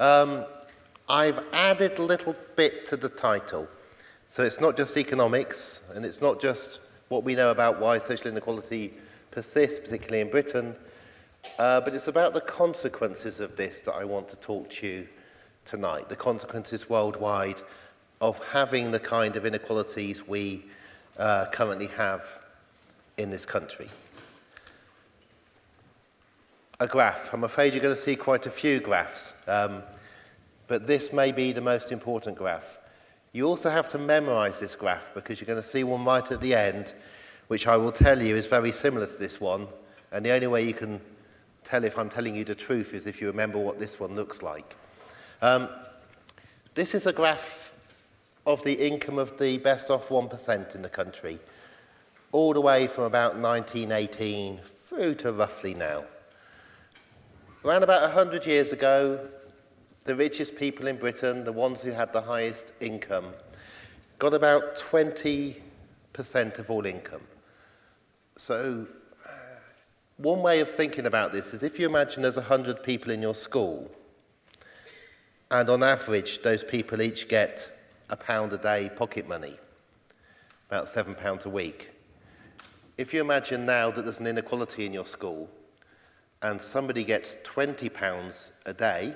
I've added a little bit to the title. So it's not just economics, and it's not just what we know about why social inequality persists, particularly in Britain, but it's about the consequences of this that I want to talk to you tonight, the consequences worldwide of having the kind of inequalities we currently have in this country. A graph. I'm afraid you're going to see quite a few graphs, but this may be the most important graph. You also have to memorize this graph because you're going to see one right at the end, which I will tell you is very similar to this one, and the only way you can tell if I'm telling you the truth is if you remember what this one looks like. This is a graph of the income of the best off 1% in the country, all the way from about 1918 through to roughly now. Around about 100 years ago, the richest people in Britain, the ones who had the highest income, got about 20% of all income. So one way of thinking about this is if you imagine there's 100 people in your school, and on average, those people each get £1 a day pocket money, about £7 a week. If you imagine now that there's an inequality in your school, and somebody gets £20 a day,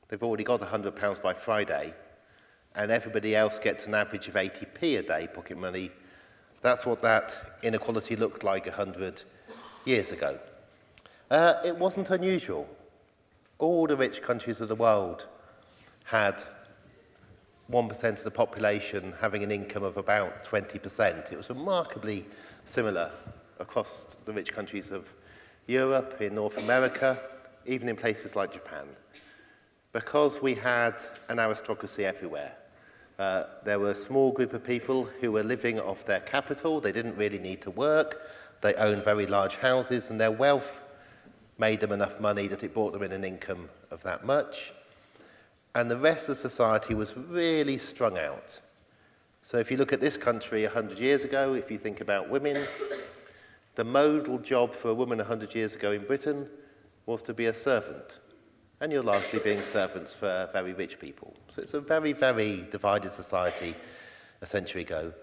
they've already got £100 by Friday, and everybody else gets an average of 80p a day pocket money. That's what that inequality looked like 100 years ago. It wasn't unusual. All the rich countries of the world had 1% of the population having an income of about 20%. It was remarkably similar across the rich countries of Europe, in North America, even in places like Japan, because we had an aristocracy everywhere. There were a small group of people who were living off their capital. They didn't really need to work. They owned very large houses, and their wealth made them enough money that it brought them in an income of that much. And the rest of society was really strung out. So if you look at this country 100 years ago, if you think about women, the modal job for a woman 100 years ago in Britain was to be a servant. And you're largely being servants for very rich people. So it's a very, very divided society a century ago.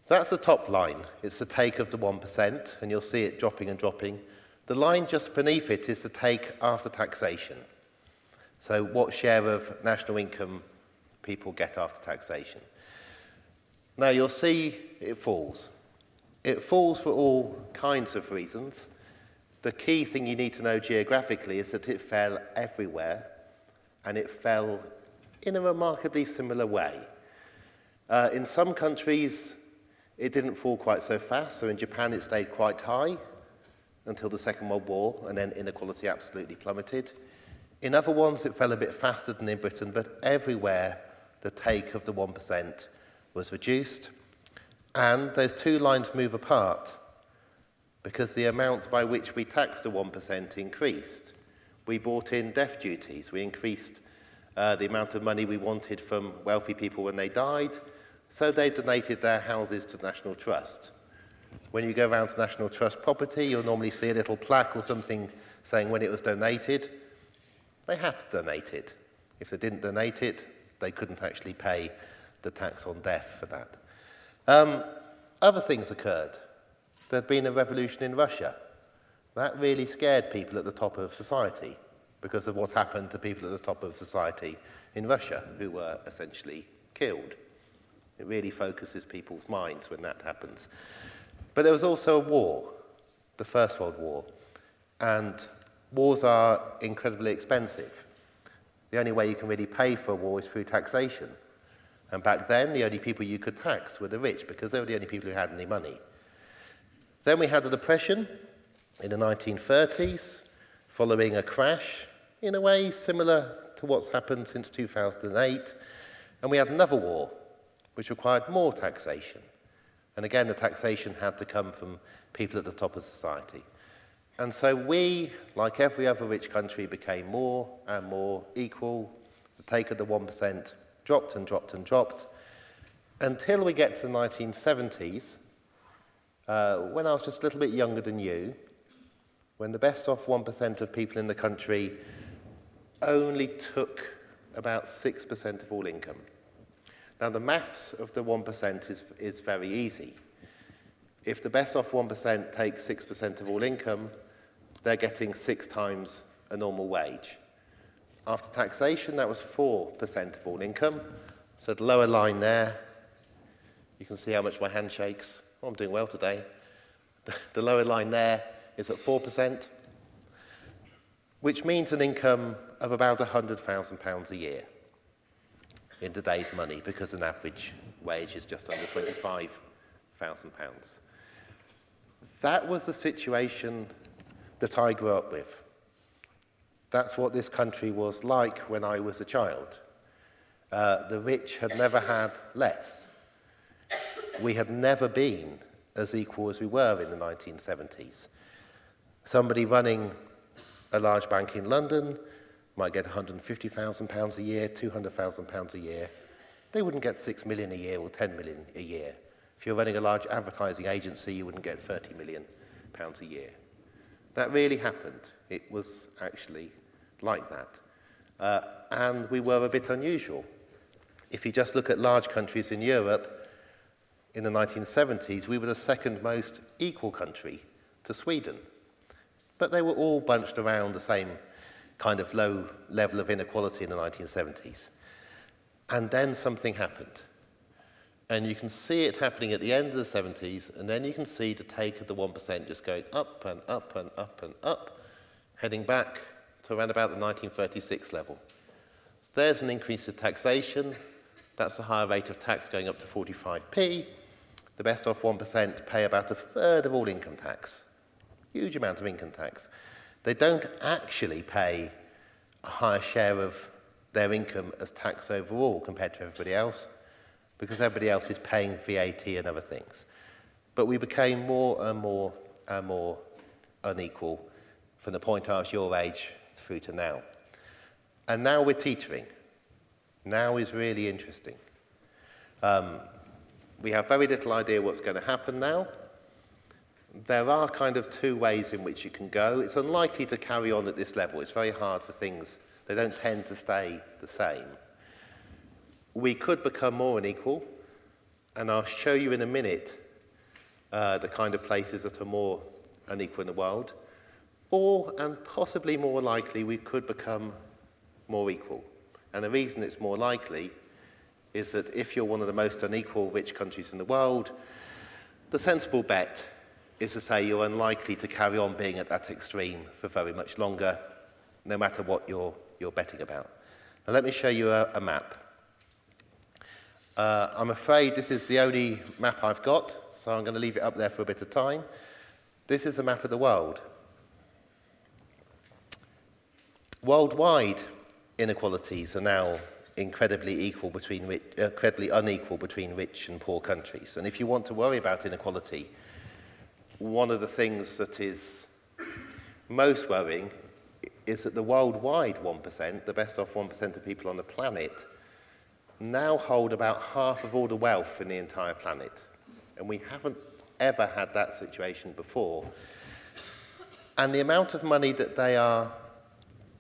That's the top line. It's the take of the 1%, and you'll see it dropping and dropping. The line just beneath it is the take after taxation. So what share of national income people get after taxation. Now you'll see it falls. It falls for all kinds of reasons. The key thing you need to know geographically is that it fell everywhere, and it fell in a remarkably similar way. In some countries, it didn't fall quite so fast. So in Japan, it stayed quite high until the Second World War, and then inequality absolutely plummeted. In other ones, it fell a bit faster than in Britain, but everywhere, the take of the 1% was reduced. And those two lines move apart because the amount by which we taxed the 1% increased. We brought in death duties. We increased the amount of money we wanted from wealthy people when they died, so they donated their houses to the National Trust. When you go around to National Trust property, you'll normally see a little plaque or something saying when it was donated. They had to donate it. If they didn't donate it, they couldn't actually pay the tax on death for that. Other things occurred. There'd been a revolution in Russia. That really scared people at the top of society because of what happened to people at the top of society in Russia who were essentially killed. It really focuses people's minds when that happens. But there was also a war, the First World War, and wars are incredibly expensive. The only way you can really pay for a war is through taxation. And back then, the only people you could tax were the rich because they were the only people who had any money. Then we had the Depression in the 1930s, following a crash, in a way similar to what's happened since 2008. And we had another war, which required more taxation. And again, the taxation had to come from people at the top of society. And so we, like every other rich country, became more and more equal. The take of the 1% dropped and dropped and dropped, until we get to the 1970s, when I was just a little bit younger than you, when the best off 1% of people in the country only took about 6% of all income. Now, the maths of the 1% is very easy. If the best off 1% takes 6% of all income, they're getting 6 times a normal wage. After taxation, that was 4% of all income. So the lower line there, you can see how much my hand shakes. Oh, I'm doing well today. The lower line there is at 4%, which means an income of about £100,000 a year in today's money, because an average wage is just under £25,000. That was the situation that I grew up with. That's what this country was like when I was a child. The rich had never had less. We had never been as equal as we were in the 1970s. Somebody running a large bank in London might get £150,000 a year, £200,000 a year. They wouldn't get 6 million a year or 10 million a year. If you're running a large advertising agency, you wouldn't get £30 million a year. That really happened. It was actually like that. And we were a bit unusual. If you just look at large countries in Europe, in the 1970s, we were the second most equal country to Sweden. But they were all bunched around the same kind of low level of inequality in the 1970s. And then something happened. And you can see it happening at the end of the 70s, and then you can see the take of the 1% just going up and up and up and up, heading back to around about the 1936 level. There's an increase in taxation. That's a higher rate of tax going up to 45p. The best off 1% pay about a third of all income tax. Huge amount of income tax. They don't actually pay a higher share of their income as tax overall compared to everybody else, because everybody else is paying VAT and other things. But we became more and more and more unequal from the point I was your age through to now. And now we're teetering. Now is really interesting. We have very little idea what's going to happen now. There are kind of 2 ways in which you can go. It's unlikely to carry on at this level. It's very hard for things. They don't tend to stay the same. We could become more unequal, and I'll show you in a minute the kind of places that are more unequal in the world. Or, and possibly more likely, we could become more equal. And the reason it's more likely is that if you're one of the most unequal rich countries in the world, the sensible bet is to say you're unlikely to carry on being at that extreme for very much longer, no matter what you're betting about. Now let me show you a map. I'm afraid this is the only map I've got, so I'm going to leave it up there for a bit of time. This is a map of the world. Worldwide, inequalities are now incredibly unequal between rich and poor countries. And if you want to worry about inequality, one of the things that is most worrying is that the worldwide 1%, the best off 1% of people on the planet, now hold about half of all the wealth in the entire planet. And we haven't ever had that situation before. And the amount of money that they are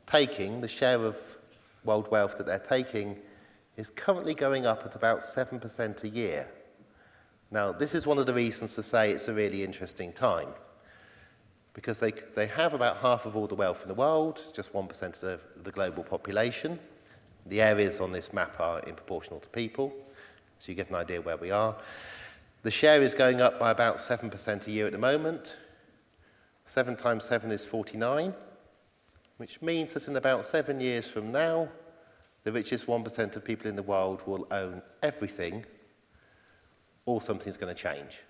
taking, the share of world wealth that they're taking, is currently going up at about 7% a year. Now, this is one of the reasons to say it's a really interesting time, because they have about half of all the wealth in the world, just 1% of the global population. The areas on this map are in proportional to people, so you get an idea where we are. The share is going up by about 7% a year at the moment. 7 times 7 is 49. Which means that in about 7 years from now, the richest 1% of people in the world will own everything, or something's going to change.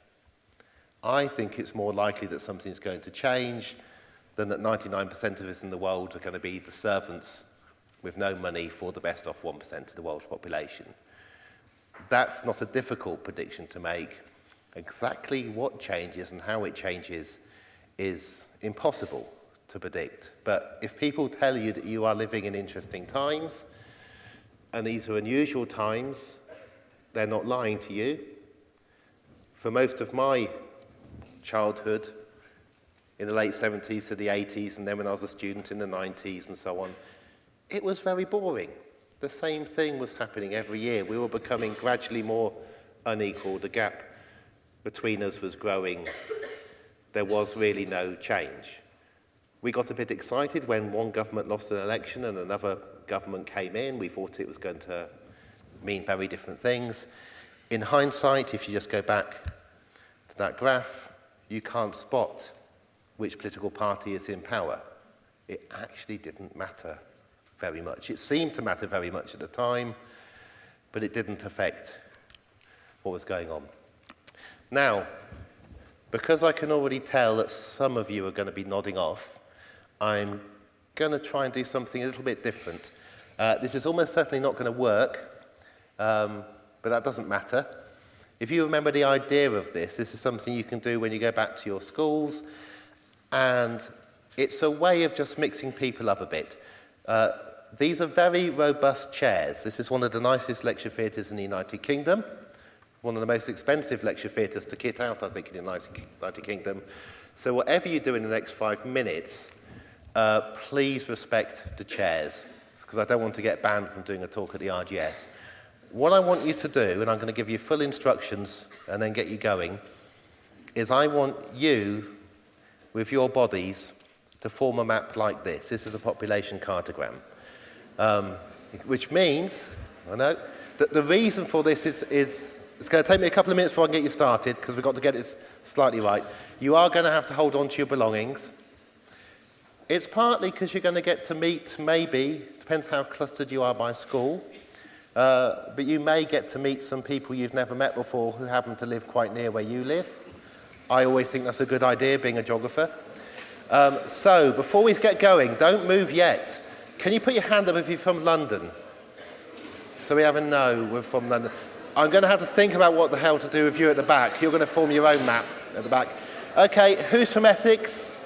I think it's more likely that something's going to change than that 99% of us in the world are going to be the servants with no money for the best off 1% of the world's population. That's not a difficult prediction to make. Exactly what changes and how it changes is impossible to predict. But if people tell you that you are living in interesting times, and these are unusual times, they're not lying to you. For most of my childhood, in the late 70s to the 80s, and then when I was a student in the 90s and so on, it was very boring. The same thing was happening every year. We were becoming gradually more unequal. The gap between us was growing. There was really no change. We got a bit excited when one government lost an election and another government came in. We thought it was going to mean very different things. In hindsight, if you just go back to that graph, you can't spot which political party is in power. It actually didn't matter very much. It seemed to matter very much at the time, but it didn't affect what was going on. Now, because I can already tell that some of you are going to be nodding off, I'm going to try and do something a little bit different. This is almost certainly not going to work, but that doesn't matter. If you remember the idea of this is something you can do when you go back to your schools, and it's a way of just mixing people up a bit. These are very robust chairs. This is one of the nicest lecture theatres in the United Kingdom, one of the most expensive lecture theatres to kit out, I think, in the United Kingdom. So whatever you do in the next 5 minutes, please respect the chairs, because I don't want to get banned from doing a talk at the RGS. What I want you to do, and I'm going to give you full instructions and then get you going, is I want you, with your bodies, to form a map like this. This is a population cartogram, which means, I know, that the reason for this is it's going to take me a couple of minutes before I can get you started, because we've got to get this slightly right. You are going to have to hold on to your belongings. It's partly because you're going to get to meet, maybe, depends how clustered you are by school, but you may get to meet some people you've never met before who happen to live quite near where you live. I always think that's a good idea, being a geographer. So, before we get going, don't move yet. Can you put your hand up if you're from London? So we have a no, we're from London. I'm going to have to think about what the hell to do with you at the back. You're going to form your own map at the back. Okay, who's from Essex?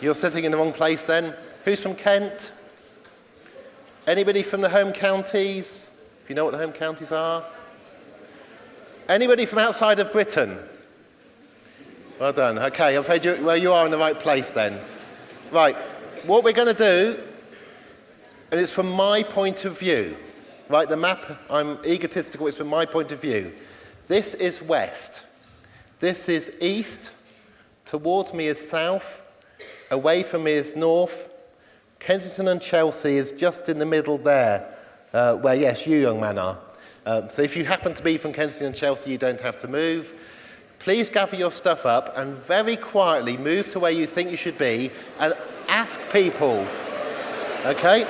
You're sitting in the wrong place then. Who's from Kent? Anybody from the home counties? If you know what the home counties are? Anybody from outside of Britain? Well done. Okay, I'm afraid you are in the right place then. Right, what we're going to do, and it's from my point of view, right, the map, I'm egotistical, it's from my point of view. This is west. This is east. Towards me is south. Away from me is north. Kensington and Chelsea is just in the middle there, where, yes, you young man are. So if you happen to be from Kensington and Chelsea, you don't have to move. Please gather your stuff up and very quietly move to where you think you should be and ask people. Okay?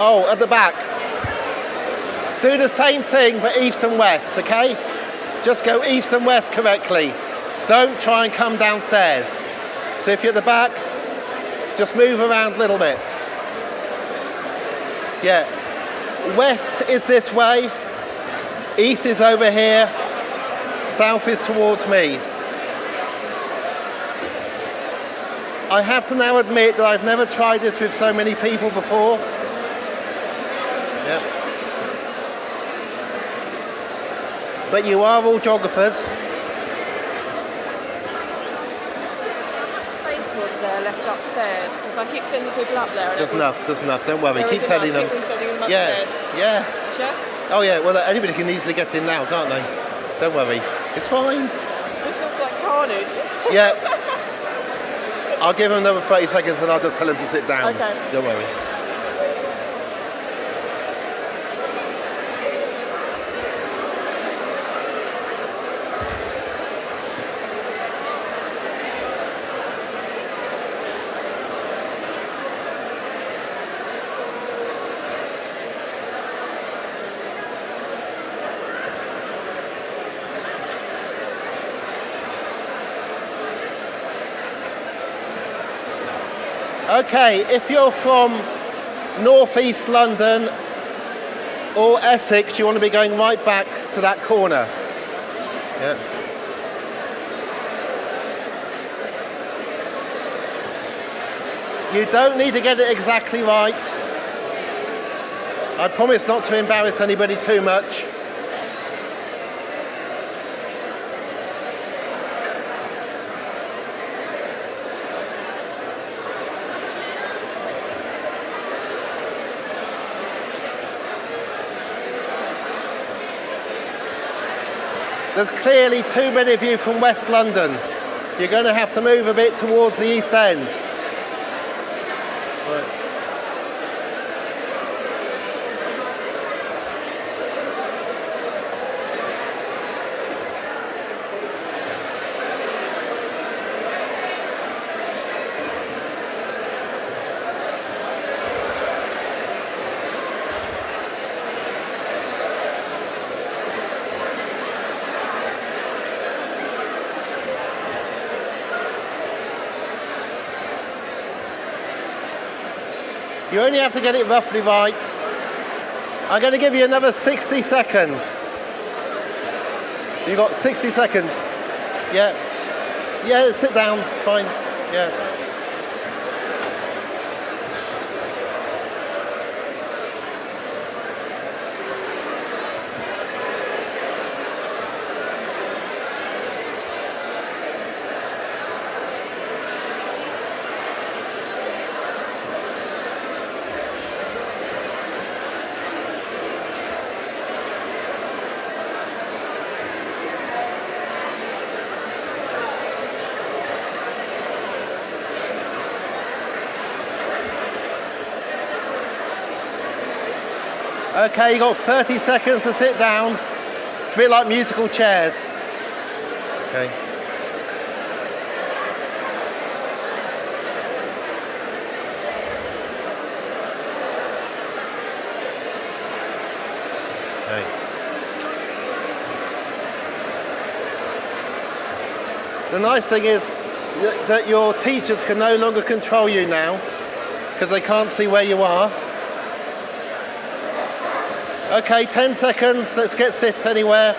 Oh, at the back. Do the same thing, but east and west, okay? Just go east and west correctly. Don't try and come downstairs. So if you're at the back, just move around a little bit. Yeah. West is this way. East is over here. South is towards me. I have to now admit that I've never tried this with so many people before. Yep. But you are all geographers. Space was there left upstairs, because I keep sending people up there. There's enough, don't worry. Keep sending them. Keep sending them upstairs. Yeah. Sure? Oh yeah, well anybody can easily get in now, can't they? Don't worry. It's fine. This looks like carnage. Yeah. I'll give them another 30 seconds and I'll just tell them to sit down. Okay. Don't worry. Okay, if you're from northeast London or Essex, you want to be going right back to that corner. Yeah. You don't need to get it exactly right. I promise not to embarrass anybody too much. There's clearly too many of you from West London. You're going to have to move a bit towards the East End. Right. You only have to get it roughly right. I'm going to give you another 60 seconds. You've got 60 seconds. Yeah. Yeah, sit down. Fine. Yeah. Okay, you got 30 seconds to sit down. It's a bit like musical chairs. Okay. Okay. The nice thing is that your teachers can no longer control you now because they can't see where you are. Okay, 10 seconds, let's get sit anywhere.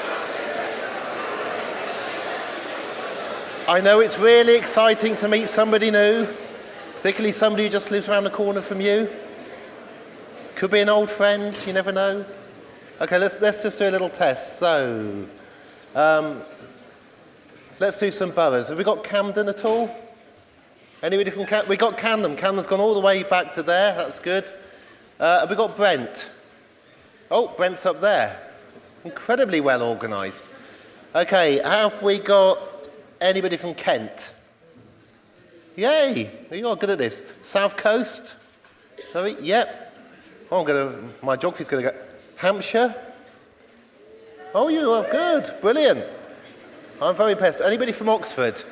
I know it's really exciting to meet somebody new, particularly somebody who just lives around the corner from you. Could be an old friend, you never know. Okay, let's just do a little test. So, let's do some boroughs. Have we got Camden at all? Anybody from Camden? We got Camden. Camden's gone all the way back to there, that's good. Have we got Brent? Oh, Brent's up there. Incredibly well organised. Okay, have we got anybody from Kent? Yay, you are good at this. South Coast? Sorry, yep. Oh, my geography's going to go. Hampshire? Oh, you are good, brilliant. I'm very impressed. Anybody from Oxford?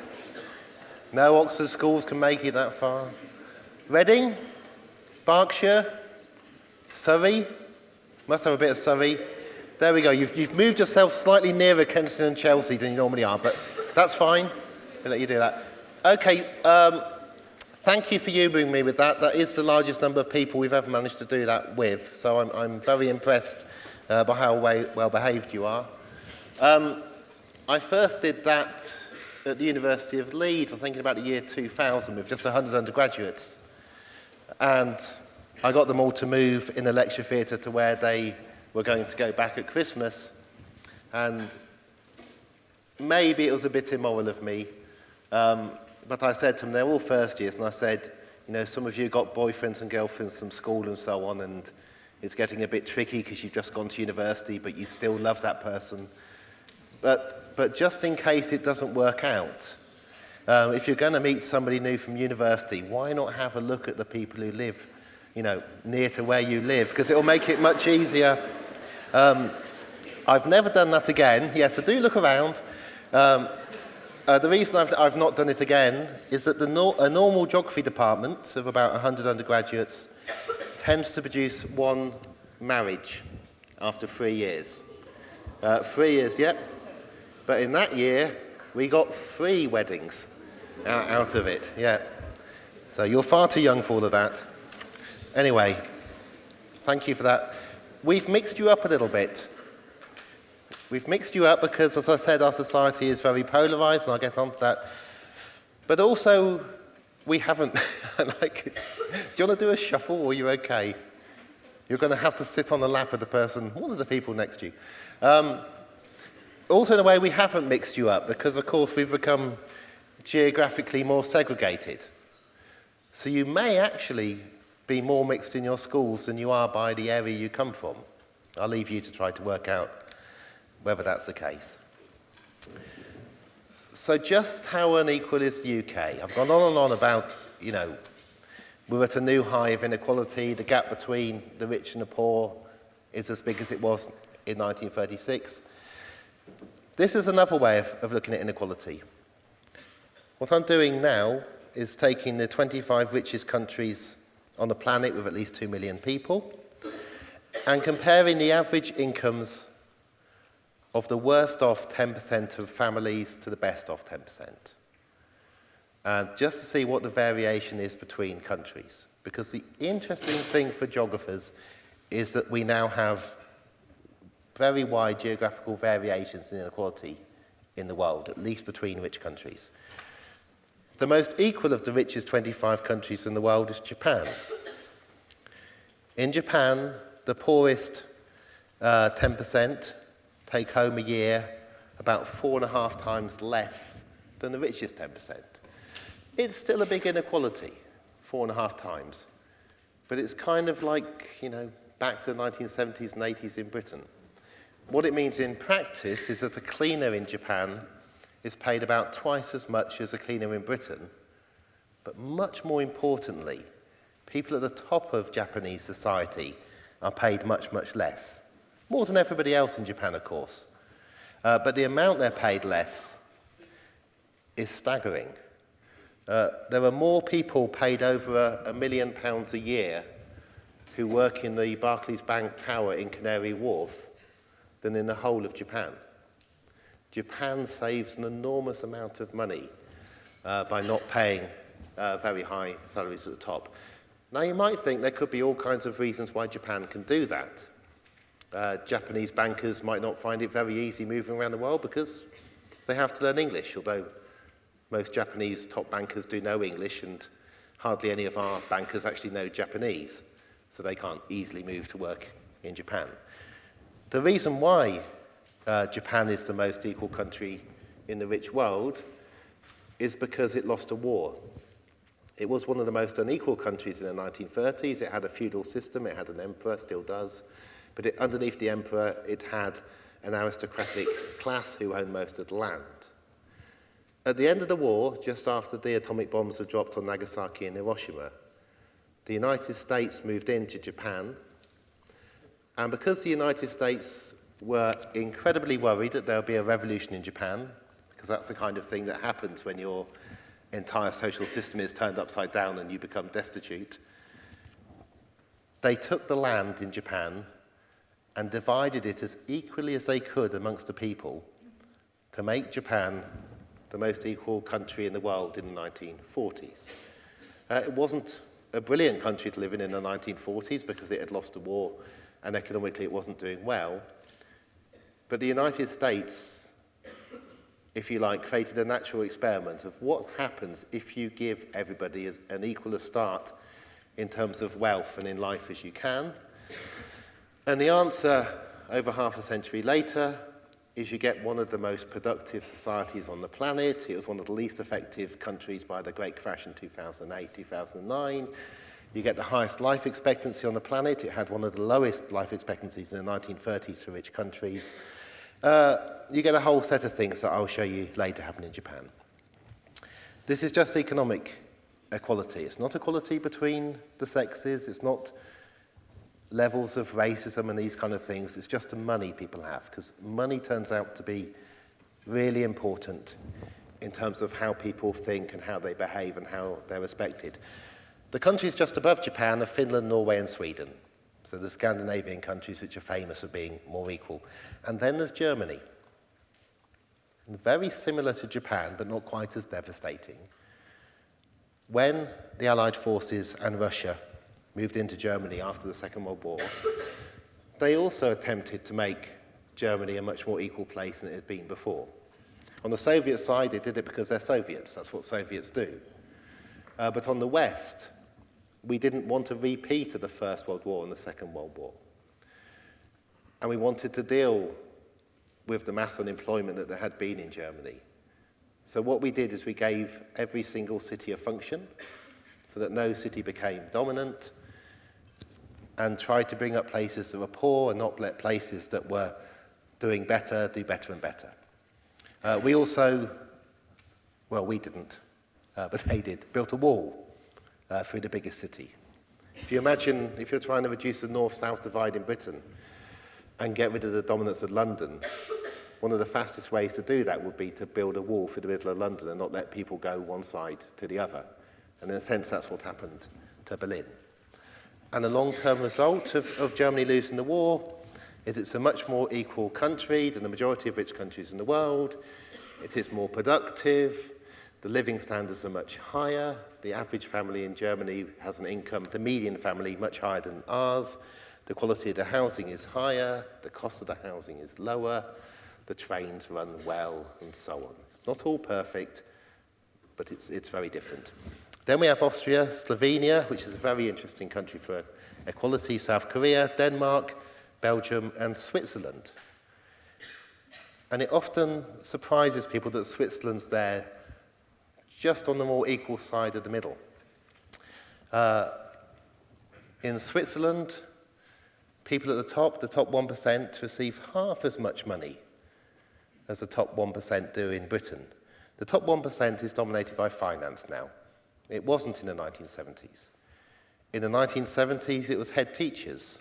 No Oxford schools can make it that far. Reading? Berkshire? Surrey? Must have a bit of Surrey. There we go. You've moved yourself slightly nearer Kensington and Chelsea than you normally are, but that's fine. I'll let you do that. Okay, thank you for humouring me with that. That is the largest number of people we've ever managed to do that with, so I'm very impressed by how well behaved you are. I first did that at the University of Leeds, I think in about the year 2000, with just 100 undergraduates. And I got them all to move in the lecture theatre to where they were going to go back at Christmas. And maybe it was a bit immoral of me, but I said to them, they're all first years, and I said, you know, some of you got boyfriends and girlfriends from school and so on, and it's getting a bit tricky because you've just gone to university, but you still love that person. But just in case it doesn't work out, if you're going to meet somebody new from university, why not have a look at the people who live, you know, near to where you live, because it will make it much easier. I've never done that again. Yes, I do look around. The reason I've not done it again is that a normal geography department of about 100 undergraduates tends to produce one marriage after 3 years. 3 years, yep. But in that year, we got 3 weddings out of it, yeah. So you're far too young for all of that. Anyway, thank you for that. We've mixed you up a little bit. We've mixed you up because, as I said, our society is very polarised, and I'll get on to that. But also, we haven't, like, do you want to do a shuffle or are you okay? You're going to have to sit on the lap of the person, one of the people next to you. Also, in a way, we haven't mixed you up because, of course, we've become geographically more segregated. So you may actually be more mixed in your schools than you are by the area you come from. I'll leave you to try to work out whether that's the case. So just how unequal is the UK? I've gone on and on about, we're at a new high of inequality. The gap between the rich and the poor is as big as it was in 1936. This is another way of looking at inequality. What I'm doing now is taking the 25 richest countries on the planet with at least 2 million people and comparing the average incomes of the worst off 10% of families to the best off 10%. And just to see what the variation is between countries. Because the interesting thing for geographers is that we now have very wide geographical variations in inequality in the world, at least between rich countries. The most equal of the richest 25 countries in the world is Japan. In Japan, the poorest 10% take home a year about 4.5 times less than the richest 10%. It's still a big inequality, 4.5 times. But it's kind of like, back to the 1970s and 80s in Britain. What it means in practice is that a cleaner in Japan is paid about twice as much as a cleaner in Britain. But much more importantly, people at the top of Japanese society are paid much, much less. More than everybody else in Japan, of course. But the amount they're paid less is staggering. There are more people paid over £1 million a year who work in the Barclays Bank Tower in Canary Wharf than in the whole of Japan. Japan saves an enormous amount of money by not paying very high salaries at the top. Now, you might think there could be all kinds of reasons why Japan can do that. Japanese bankers might not find it very easy moving around the world because they have to learn English, although most Japanese top bankers do know English and hardly any of our bankers actually know Japanese, so they can't easily move to work in Japan. The reason why Japan is the most equal country in the rich world is because it lost a war. It was one of the most unequal countries in the 1930s. It had a feudal system, it had an emperor, still does, but underneath the emperor it had an aristocratic class who owned most of the land. At the end of the war, just after the atomic bombs were dropped on Nagasaki and Hiroshima, the United States moved into Japan, and because the United States were incredibly worried that there would be a revolution in Japan, because that's the kind of thing that happens when your entire social system is turned upside down and you become destitute, they took the land in Japan and divided it as equally as they could amongst the people to make Japan the most equal country in the world in the 1940s. It wasn't a brilliant country to live in the 1940s because it had lost a war and economically it wasn't doing well. But the United States, if you like, created a natural experiment of what happens if you give everybody an equal a start in terms of wealth and in life as you can. And the answer, over half a century later, is you get one of the most productive societies on the planet. It was one of the least effective countries by the Great Crash in 2008, 2009. You get the highest life expectancy on the planet. It had one of the lowest life expectancies in the 1930s for rich countries. You get a whole set of things that I'll show you later happen in Japan. This is just economic equality. It's not equality between the sexes. It's not levels of racism and these kind of things. It's just the money people have, because money turns out to be really important in terms of how people think and how they behave and how they're respected. The countries just above Japan are Finland, Norway, and Sweden. So the Scandinavian countries which are famous for being more equal. And then there's Germany. And very similar to Japan, but not quite as devastating. When the Allied forces and Russia moved into Germany after the Second World War, they also attempted to make Germany a much more equal place than it had been before. On the Soviet side, they did it because they're Soviets. That's what Soviets do. But on the West, we didn't want a repeat of the First World War and the Second World War. And we wanted to deal with the mass unemployment that there had been in Germany. So what we did is we gave every single city a function so that no city became dominant, and tried to bring up places that were poor and not let places that were doing better do better and better. We also, well, we didn't, but they did, built a wall through the biggest city. If you imagine, if you're trying to reduce the north-south divide in Britain and get rid of the dominance of London, one of the fastest ways to do that would be to build a wall through the middle of London and not let people go one side to the other. And in a sense, that's what happened to Berlin. And the long-term result of Germany losing the war is it's a much more equal country than the majority of rich countries in the world. It is more productive. The living standards are much higher. The average family in Germany has an income, the median family, much higher than ours. The quality of the housing is higher. The cost of the housing is lower. The trains run well, and so on. It's not all perfect, but it's very different. Then we have Austria, Slovenia, which is a very interesting country for equality, South Korea, Denmark, Belgium, and Switzerland. And it often surprises people that Switzerland's there just on the more equal side of the middle. In Switzerland, people at the top 1%, receive half as much money as the top 1% do in Britain. The top 1% is dominated by finance now. It wasn't in the 1970s. In the 1970s, it was head teachers.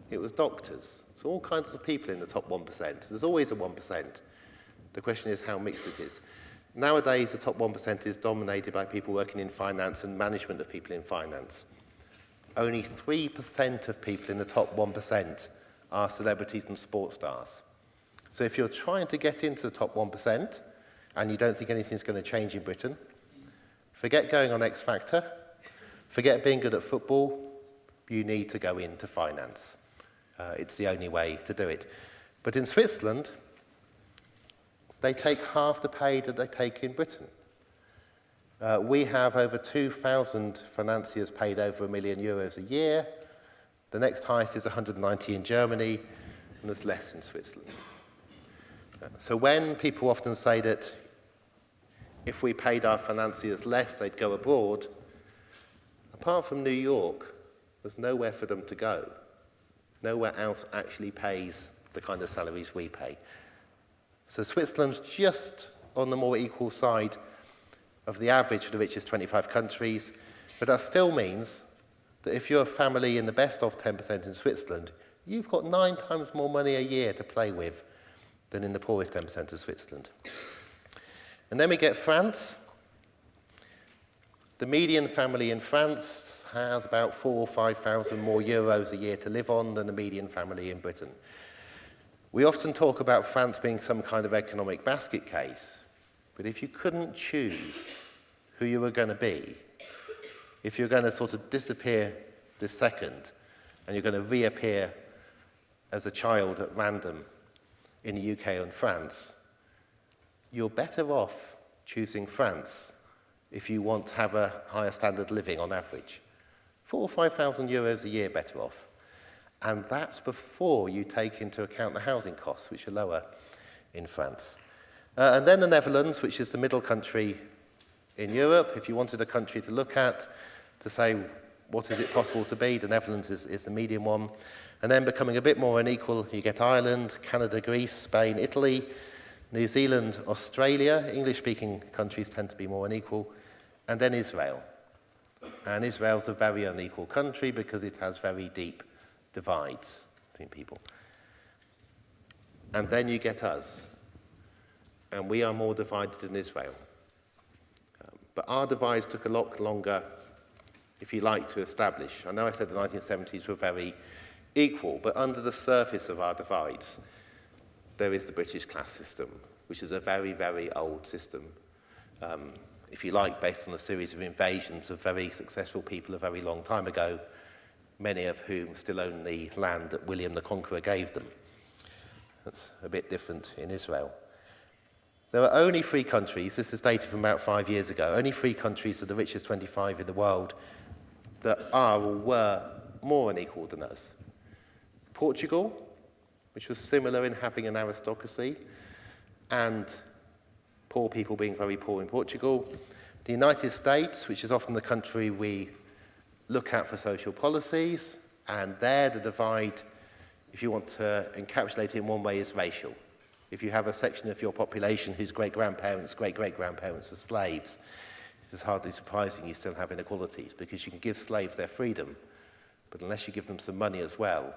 It was doctors. So all kinds of people in the top 1%. There's always a 1%. The question is how mixed it is. Nowadays, the top 1% is dominated by people working in finance and management of people in finance. Only 3% of people in the top 1% are celebrities and sports stars. So if you're trying to get into the top 1% and you don't think anything's going to change in Britain, forget going on X Factor, forget being good at football, you need to go into finance. It's the only way to do it. But in Switzerland, they take half the pay that they take in Britain. We have over 2,000 financiers paid over €1 million a year. The next highest is 190 in Germany, and there's less in Switzerland. So when people often say that if we paid our financiers less, they'd go abroad, apart from New York, there's nowhere for them to go. Nowhere else actually pays the kind of salaries we pay. So Switzerland's just on the more equal side of the average for the richest 25 countries, but that still means that if you're a family in the best of 10% in Switzerland, you've got 9 times more money a year to play with than in the poorest 10% of Switzerland. And then we get France. The median family in France has about 4,000 or 5,000 more euros a year to live on than the median family in Britain. We often talk about France being some kind of economic basket case, but if you couldn't choose who you were going to be, if you're going to sort of disappear this second and you're going to reappear as a child at random in the UK and France, you're better off choosing France if you want to have a higher standard of living on average. 4,000 or 5,000 euros a year better off. And that's before you take into account the housing costs, which are lower in France. And then the Netherlands, which is the middle country in Europe. If you wanted a country to look at, to say, what is it possible to be, the Netherlands is the medium one. And then becoming a bit more unequal, you get Ireland, Canada, Greece, Spain, Italy, New Zealand, Australia. English-speaking countries tend to be more unequal. And then Israel. And Israel's a very unequal country because it has very deep divides between people. And then you get us. And we are more divided than Israel. But our divides took a lot longer, if you like, to establish. I know I said the 1970s were very equal, but under the surface of our divides, there is the British class system, which is a very, very old system, if you like, based on a series of invasions of very successful people a very long time ago, many of whom still own the land that William the Conqueror gave them. That's a bit different in Israel. There are only 3 countries, this is data from about 5 years ago, only 3 countries of the richest 25 in the world that are or were more unequal than us. Portugal, which was similar in having an aristocracy, and poor people being very poor in Portugal. The United States, which is often the country we look at for social policies, and there the divide, if you want to encapsulate it in one way, is racial. If you have a section of your population whose great-grandparents, great-great-grandparents were slaves, it's hardly surprising you still have inequalities, because you can give slaves their freedom, but unless you give them some money as well,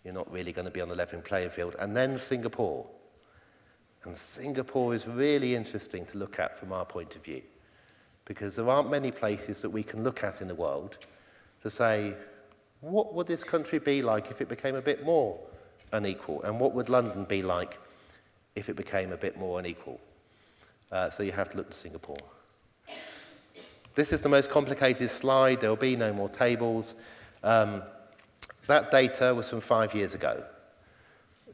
you're not really going to be on the level playing field. And then Singapore. And Singapore is really interesting to look at from our point of view, because there aren't many places that we can look at in the world to say, what would this country be like if it became a bit more unequal? And what would London be like if it became a bit more unequal? So you have to look to Singapore. This is the most complicated slide. There will be no more tables. That data was from 5 years ago.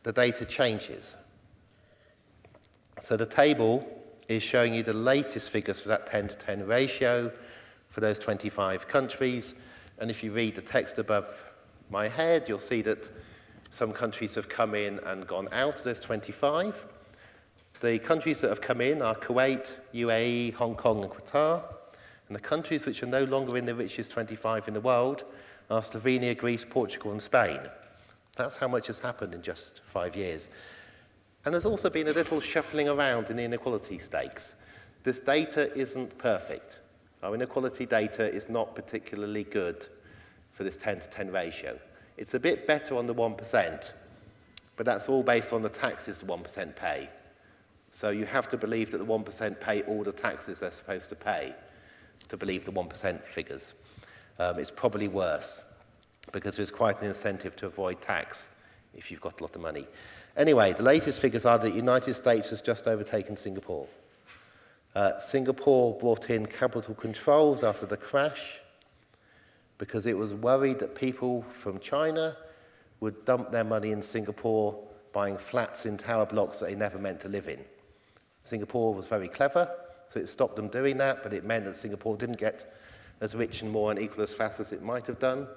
The data changes. So the table is showing you the latest figures for that 10-to-10 ratio for those 25 countries. And if you read the text above my head, you'll see that some countries have come in and gone out of those 25. The countries that have come in are Kuwait, UAE, Hong Kong, and Qatar. And the countries which are no longer in the richest 25 in the world are Slovenia, Greece, Portugal, and Spain. That's how much has happened in just 5 years. And there's also been a little shuffling around in the inequality stakes. This data isn't perfect. Our inequality data is not particularly good for this 10-to-10 ratio. It's a bit better on the 1%, but that's all based on the taxes the 1% pay. So you have to believe that the 1% pay all the taxes they're supposed to pay to believe the 1% figures. It's probably worse, because there's quite an incentive to avoid tax if you've got a lot of money. Anyway, the latest figures are that the United States has just overtaken Singapore. Singapore brought in capital controls after the crash because it was worried that people from China would dump their money in Singapore buying flats in tower blocks that they never meant to live in. Singapore was very clever, so it stopped them doing that, but it meant that Singapore didn't get as rich and more unequal as fast as it might have done,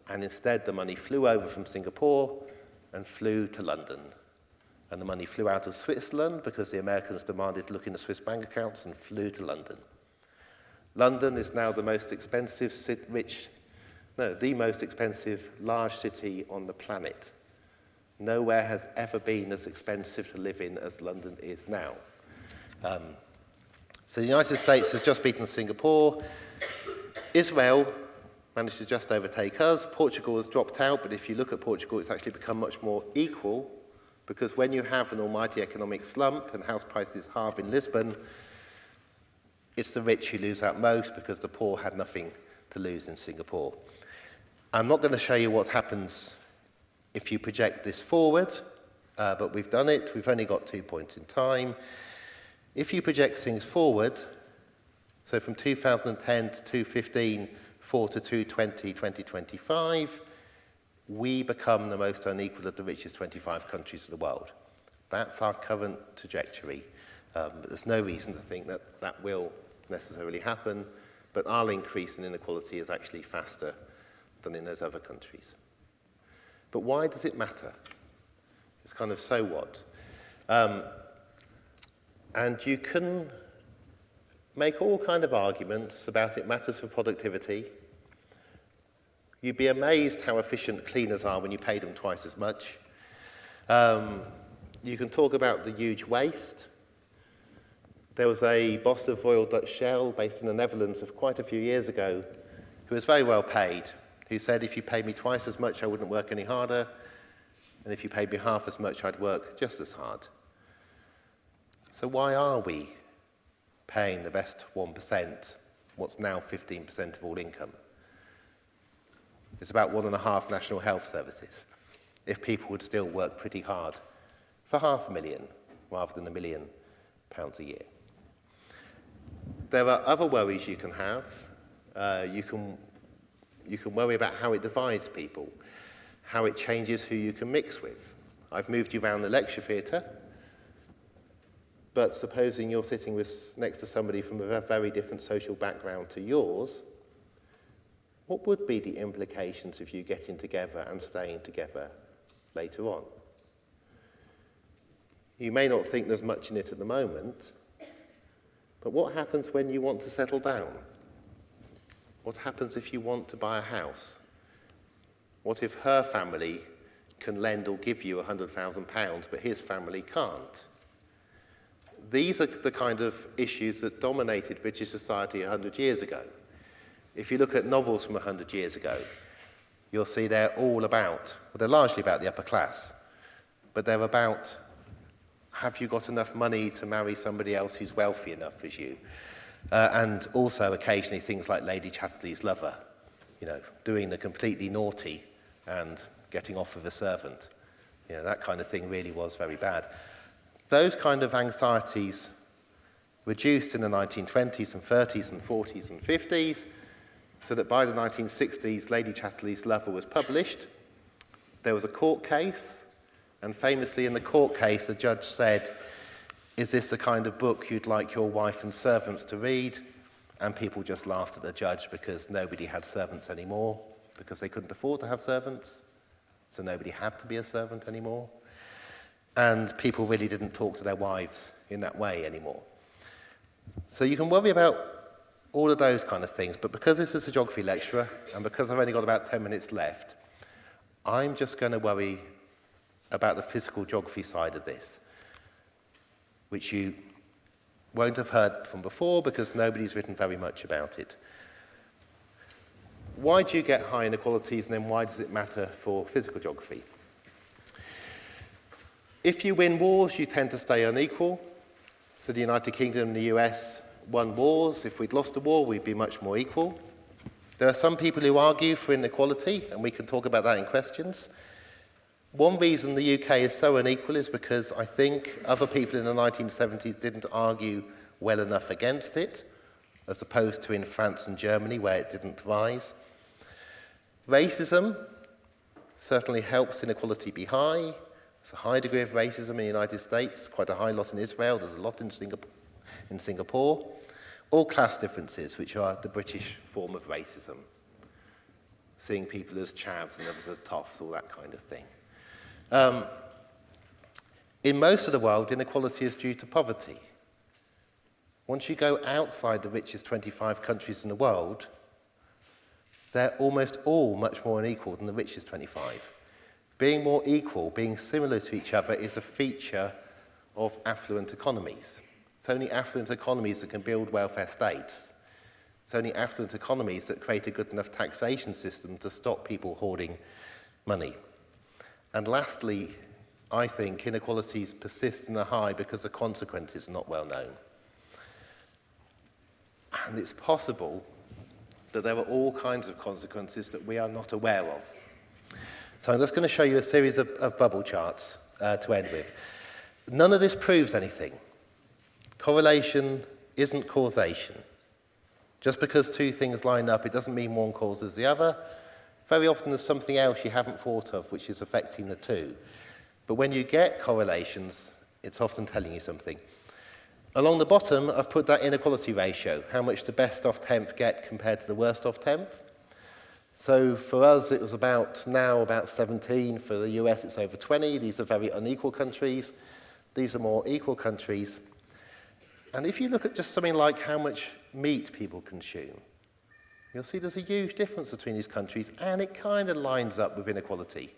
and instead the money flew over from Singapore and flew to London. And the money flew out of Switzerland because the Americans demanded to look into Swiss bank accounts and flew to London. London is now the most expensive the most expensive large city on the planet. Nowhere has ever been as expensive to live in as London is now. So the United States has just beaten Singapore. Israel managed to just overtake us. Portugal has dropped out, but if you look at Portugal, it's actually become much more equal, because when you have an almighty economic slump and house prices halve in Lisbon, it's the rich who lose out most because the poor had nothing to lose in Singapore. I'm not going to show you what happens if you project this forward, but we've done it. We've only got 2 points in time. If you project things forward, so from 2010 to 2015, 4 to 2020, 2025, we become the most unequal of the richest 25 countries of the world. That's our current trajectory. But there's no reason to think that that will necessarily happen, but our increase in inequality is actually faster than in those other countries. But why does it matter? It's kind of so what? And you can make all kind of arguments about it matters for productivity. You'd be amazed how efficient cleaners are when you pay them twice as much. You can talk about the huge waste. There was a boss of Royal Dutch Shell based in the Netherlands of quite a few years ago who was very well paid, who said, if you paid me twice as much, I wouldn't work any harder, and if you paid me half as much, I'd work just as hard. So why are we paying the best 1%, what's now 15% of all income? It's about 1.5 national health services, if people would still work pretty hard for £500,000 rather than £1 million a year. There are other worries you can have. You can worry about how it divides people, how it changes who you can mix with. I've moved you around the lecture theatre. But supposing you're sitting next to somebody from a very different social background to yours, what would be the implications of you getting together and staying together later on? You may not think there's much in it at the moment, but what happens when you want to settle down? What happens if you want to buy a house? What if her family can lend or give you £100,000, but his family can't? These are the kind of issues that dominated British society 100 years ago. If you look at novels from 100 years ago, you'll see they're all about, well, they're largely about the upper class, but they're about, have you got enough money to marry somebody else who's wealthy enough as you? And also occasionally things like Lady Chatterley's lover, doing the completely naughty and getting off with a servant. That kind of thing really was very bad. Those kind of anxieties reduced in the 1920s and 30s and 40s and 50s, so that by the 1960s, Lady Chatterley's Lover was published. There was a court case, and famously in the court case, the judge said, "Is this the kind of book you'd like your wife and servants to read?" And people just laughed at the judge because nobody had servants anymore, because they couldn't afford to have servants, so nobody had to be a servant anymore. And people really didn't talk to their wives in that way anymore. So you can worry about all of those kind of things, but because this is a geography lecturer, and because I've only got about 10 minutes left, I'm just going to worry about the physical geography side of this, which you won't have heard from before because nobody's written very much about it. Why do you get high inequalities, and then why does it matter for physical geography? If you win wars, you tend to stay unequal. So the United Kingdom and the US won wars. If we'd lost a war, we'd be much more equal. There are some people who argue for inequality, and we can talk about that in questions. One reason the UK is so unequal is because I think other people in the 1970s didn't argue well enough against it, as opposed to in France and Germany, where it didn't rise. Racism certainly helps inequality be high. There's a high degree of racism in the United States, quite a high lot in Israel, there's a lot in Singapore. Or class differences, which are the British form of racism. Seeing people as chavs and others as toffs, all that kind of thing. In most of the world, inequality is due to poverty. Once you go outside the richest 25 countries in the world, they're almost all much more unequal than the richest 25. Being more equal, being similar to each other, is a feature of affluent economies. It's only affluent economies that can build welfare states. It's only affluent economies that create a good enough taxation system to stop people hoarding money. And lastly, I think inequalities persist and are high because the consequences are not well known. And it's possible that there are all kinds of consequences that we are not aware of. So I'm just going to show you a series of bubble charts to end with. None of this proves anything. Correlation isn't causation. Just because two things line up, it doesn't mean one causes the other. Very often there's something else you haven't thought of which is affecting the two. But when you get correlations, it's often telling you something. Along the bottom, I've put that inequality ratio, how much the best off tenth get compared to the worst off tenth. So for us, it was about 17. For the US, it's over 20. These are very unequal countries. These are more equal countries. And if you look at just something like how much meat people consume, you'll see there's a huge difference between these countries, and it kind of lines up with inequality.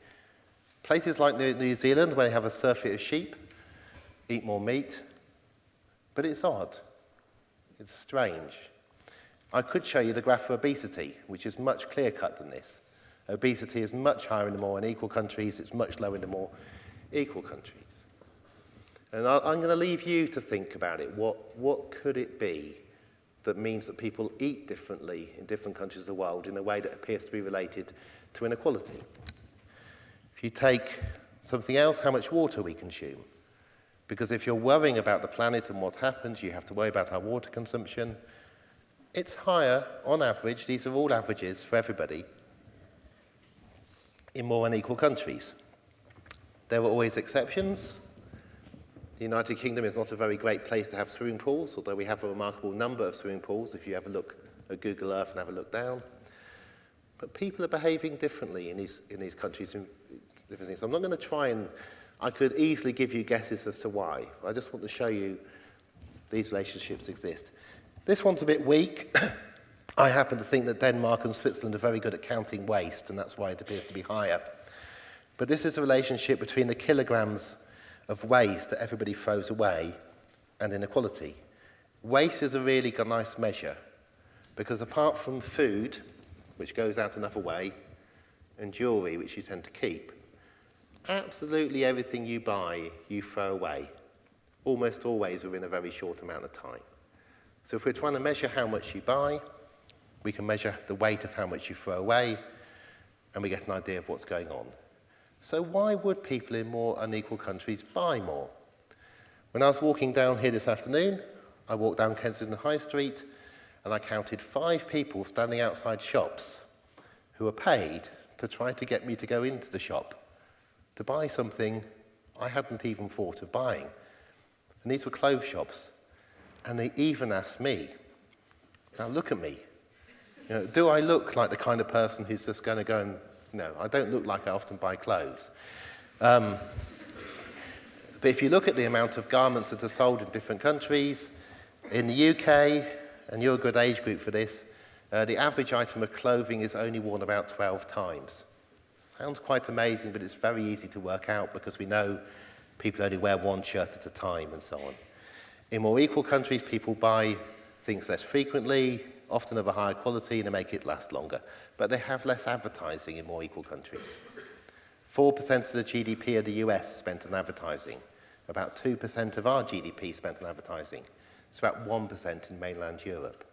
Places like New Zealand, where they have a surfeit of sheep, eat more meat, but it's odd. It's strange. I could show you the graph for obesity, which is much clearer-cut than this. Obesity is much higher in the more unequal countries, it's much lower in the more equal countries. And I'm going to leave you to think about it. What could it be that means that people eat differently in different countries of the world in a way that appears to be related to inequality? If you take something else, how much water we consume. Because if you're worrying about the planet and what happens, you have to worry about our water consumption. It's higher, on average, these are all averages for everybody, in more unequal countries. There are always exceptions, The United Kingdom is not a very great place to have swimming pools, although we have a remarkable number of swimming pools if you have a look at Google Earth and have a look down. But people are behaving differently in these countries and different things. I'm not going to try and, I could easily give you guesses as to why. I just want to show you these relationships exist. This one's a bit weak. I happen to think that Denmark and Switzerland are very good at counting waste, and that's why it appears to be higher. But this is a relationship between the kilograms of waste that everybody throws away and inequality. Waste is a really nice measure, because apart from food, which goes out another way, and jewellery, which you tend to keep, absolutely everything you buy, you throw away, almost always within a very short amount of time. So if we're trying to measure how much you buy, we can measure the weight of how much you throw away, and we get an idea of what's going on. So why would people in more unequal countries buy more? When I was walking down here this afternoon, I walked down Kensington High Street, and I counted 5 people standing outside shops who were paid to try to get me to go into the shop to buy something I hadn't even thought of buying. And these were clothes shops. And they even asked me, now look at me. You know, do I look like the kind of person who's just going to go and, no, I don't look like I often buy clothes. But if you look at the amount of garments that are sold in different countries, in the UK, and you're a good age group for this, the average item of clothing is only worn about 12 times. Sounds quite amazing, but it's very easy to work out because we know people only wear one shirt at a time and so on. In more equal countries, people buy things less frequently, often of a higher quality, and they make it last longer. But they have less advertising in more equal countries. 4% of the GDP of the US is spent on advertising. About 2% of our GDP is spent on advertising. It's about 1% in mainland Europe.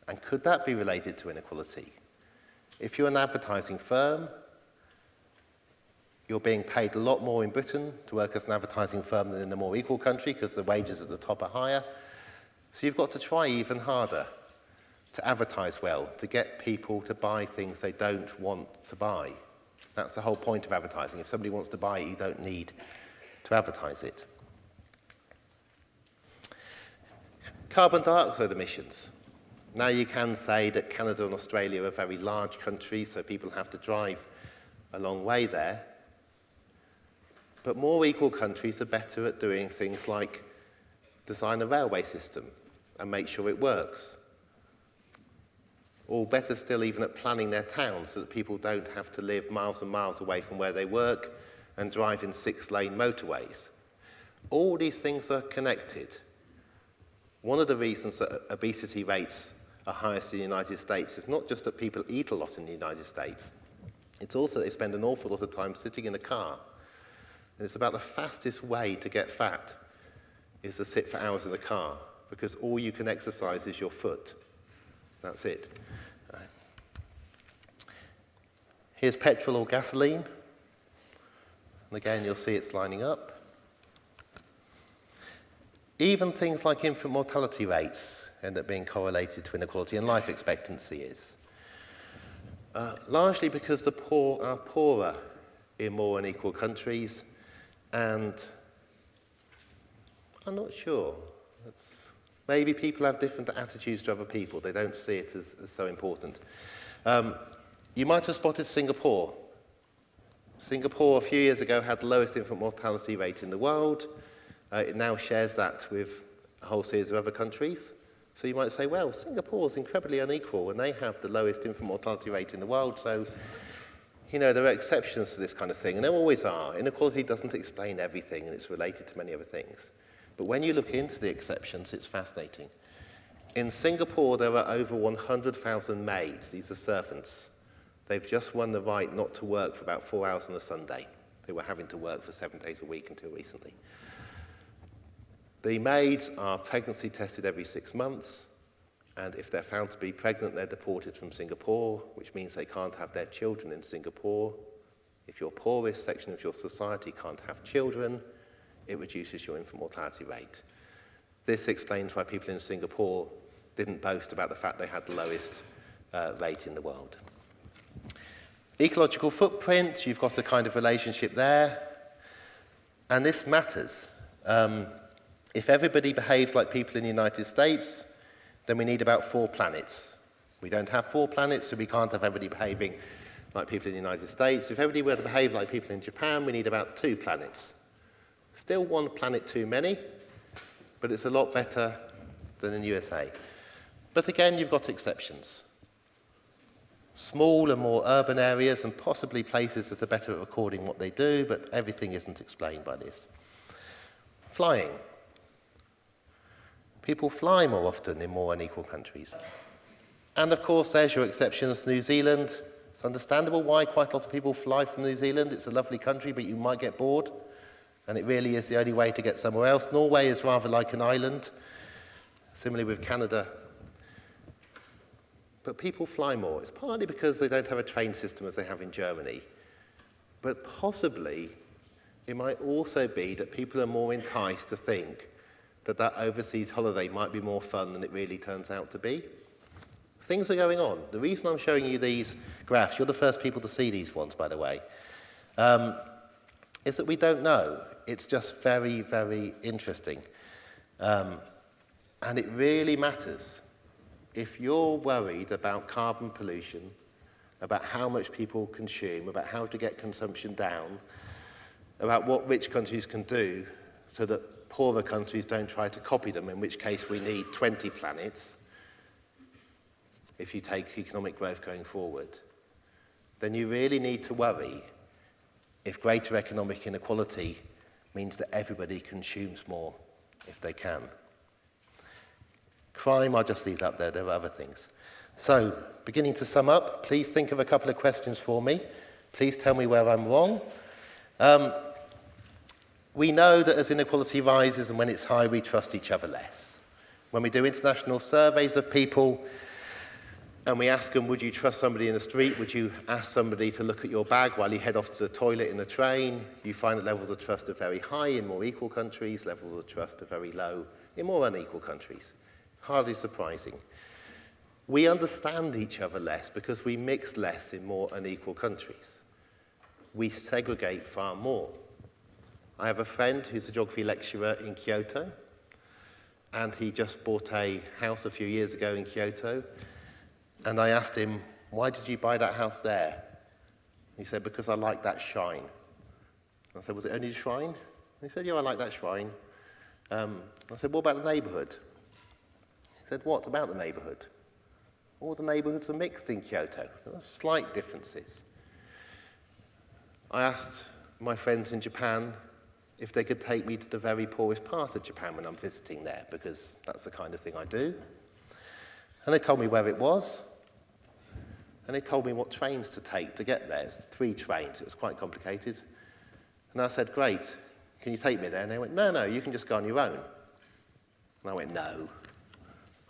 And could that be related to inequality? If you're an advertising firm, you're being paid a lot more in Britain to work as an advertising firm than in a more equal country because the wages at the top are higher. So you've got to try even harder to advertise well, to get people to buy things they don't want to buy. That's the whole point of advertising. If somebody wants to buy it, you don't need to advertise it. Carbon dioxide emissions. Now you can say that Canada and Australia are very large countries, so people have to drive a long way there. But more equal countries are better at doing things like design a railway system and make sure it works. Or better still, even at planning their towns so that people don't have to live miles and miles away from where they work and drive in 6-lane motorways. All these things are connected. One of the reasons that obesity rates are highest in the United States is not just that people eat a lot in the United States, it's also that they spend an awful lot of time sitting in a car. And it's about the fastest way to get fat is to sit for hours in the car, because all you can exercise is your foot. That's it. Here's petrol or gasoline. And again, you'll see it's lining up. Even things like infant mortality rates end up being correlated to inequality, and life expectancy is. Largely because the poor are poorer in more unequal countries, and I'm not sure. Maybe people have different attitudes to other people. They don't see it as so important. You might have spotted Singapore. Singapore, a few years ago, had the lowest infant mortality rate in the world. It now shares that with a whole series of other countries. So you might say, well, Singapore's incredibly unequal, and they have the lowest infant mortality rate in the world, so you know, there are exceptions to this kind of thing, and there always are. Inequality doesn't explain everything, and it's related to many other things. But when you look into the exceptions, it's fascinating. In Singapore, there are over 100,000 maids. These are servants. They've just won the right not to work for about 4 hours on a Sunday. They were having to work for 7 days a week until recently. The maids are pregnancy tested every 6 months. And if they're found to be pregnant, they're deported from Singapore, which means they can't have their children in Singapore. If your poorest section of your society can't have children, it reduces your infant mortality rate. This explains why people in Singapore didn't boast about the fact they had the lowest rate in the world. Ecological footprint, you've got a kind of relationship there. And this matters. If everybody behaves like people in the United States, then we need about 4 planets. We don't have 4 planets, so we can't have everybody behaving like people in the United States. If everybody were to behave like people in Japan, we need about 2 planets. Still 1 planet too many, but it's a lot better than in the USA. But again, you've got exceptions. Small and more urban areas and possibly places that are better at recording what they do, but everything isn't explained by this. Flying. People fly more often in more unequal countries. And of course, there's your exceptions, New Zealand. It's understandable why quite a lot of people fly from New Zealand. It's a lovely country, but you might get bored. And it really is the only way to get somewhere else. Norway is rather like an island, similarly with Canada. But people fly more. It's partly because they don't have a train system as they have in Germany. But possibly, it might also be that people are more enticed to think that that overseas holiday might be more fun than it really turns out to be. Things are going on. The reason I'm showing you these graphs, you're the first people to see these ones, by the way, is that we don't know. It's just very, very interesting. And it really matters. If you're worried about carbon pollution, about how much people consume, about how to get consumption down, about what rich countries can do so that poorer countries don't try to copy them, in which case we need 20 planets, if you take economic growth going forward, then you really need to worry if greater economic inequality means that everybody consumes more if they can. Crime, I'll just leave that there, there are other things. So, beginning to sum up, please think of a couple of questions for me. Please tell me where I'm wrong. We know that as inequality rises and when it's high, we trust each other less. When we do international surveys of people and we ask them, would you trust somebody in the street? Would you ask somebody to look at your bag while you head off to the toilet in the train? You find that levels of trust are very high in more equal countries, levels of trust are very low in more unequal countries. Hardly surprising. We understand each other less because we mix less in more unequal countries. We segregate far more. I have a friend who's a geography lecturer in Kyoto, and he just bought a house a few years ago in Kyoto, and I asked him, why did you buy that house there? He said, because I like that shrine. I said, was it only the shrine? And he said, yeah, I like that shrine. I said, what about the neighbourhood? He said, what about the neighbourhood? All the neighbourhoods are mixed in Kyoto. There are slight differences. I asked my friends in Japan if they could take me to the very poorest part of Japan when I'm visiting there, because that's the kind of thing I do. And they told me where it was, and they told me what trains to take to get there. It's 3 trains. It was quite complicated. And I said, great, can you take me there? And they went, no, you can just go on your own. And I went, no.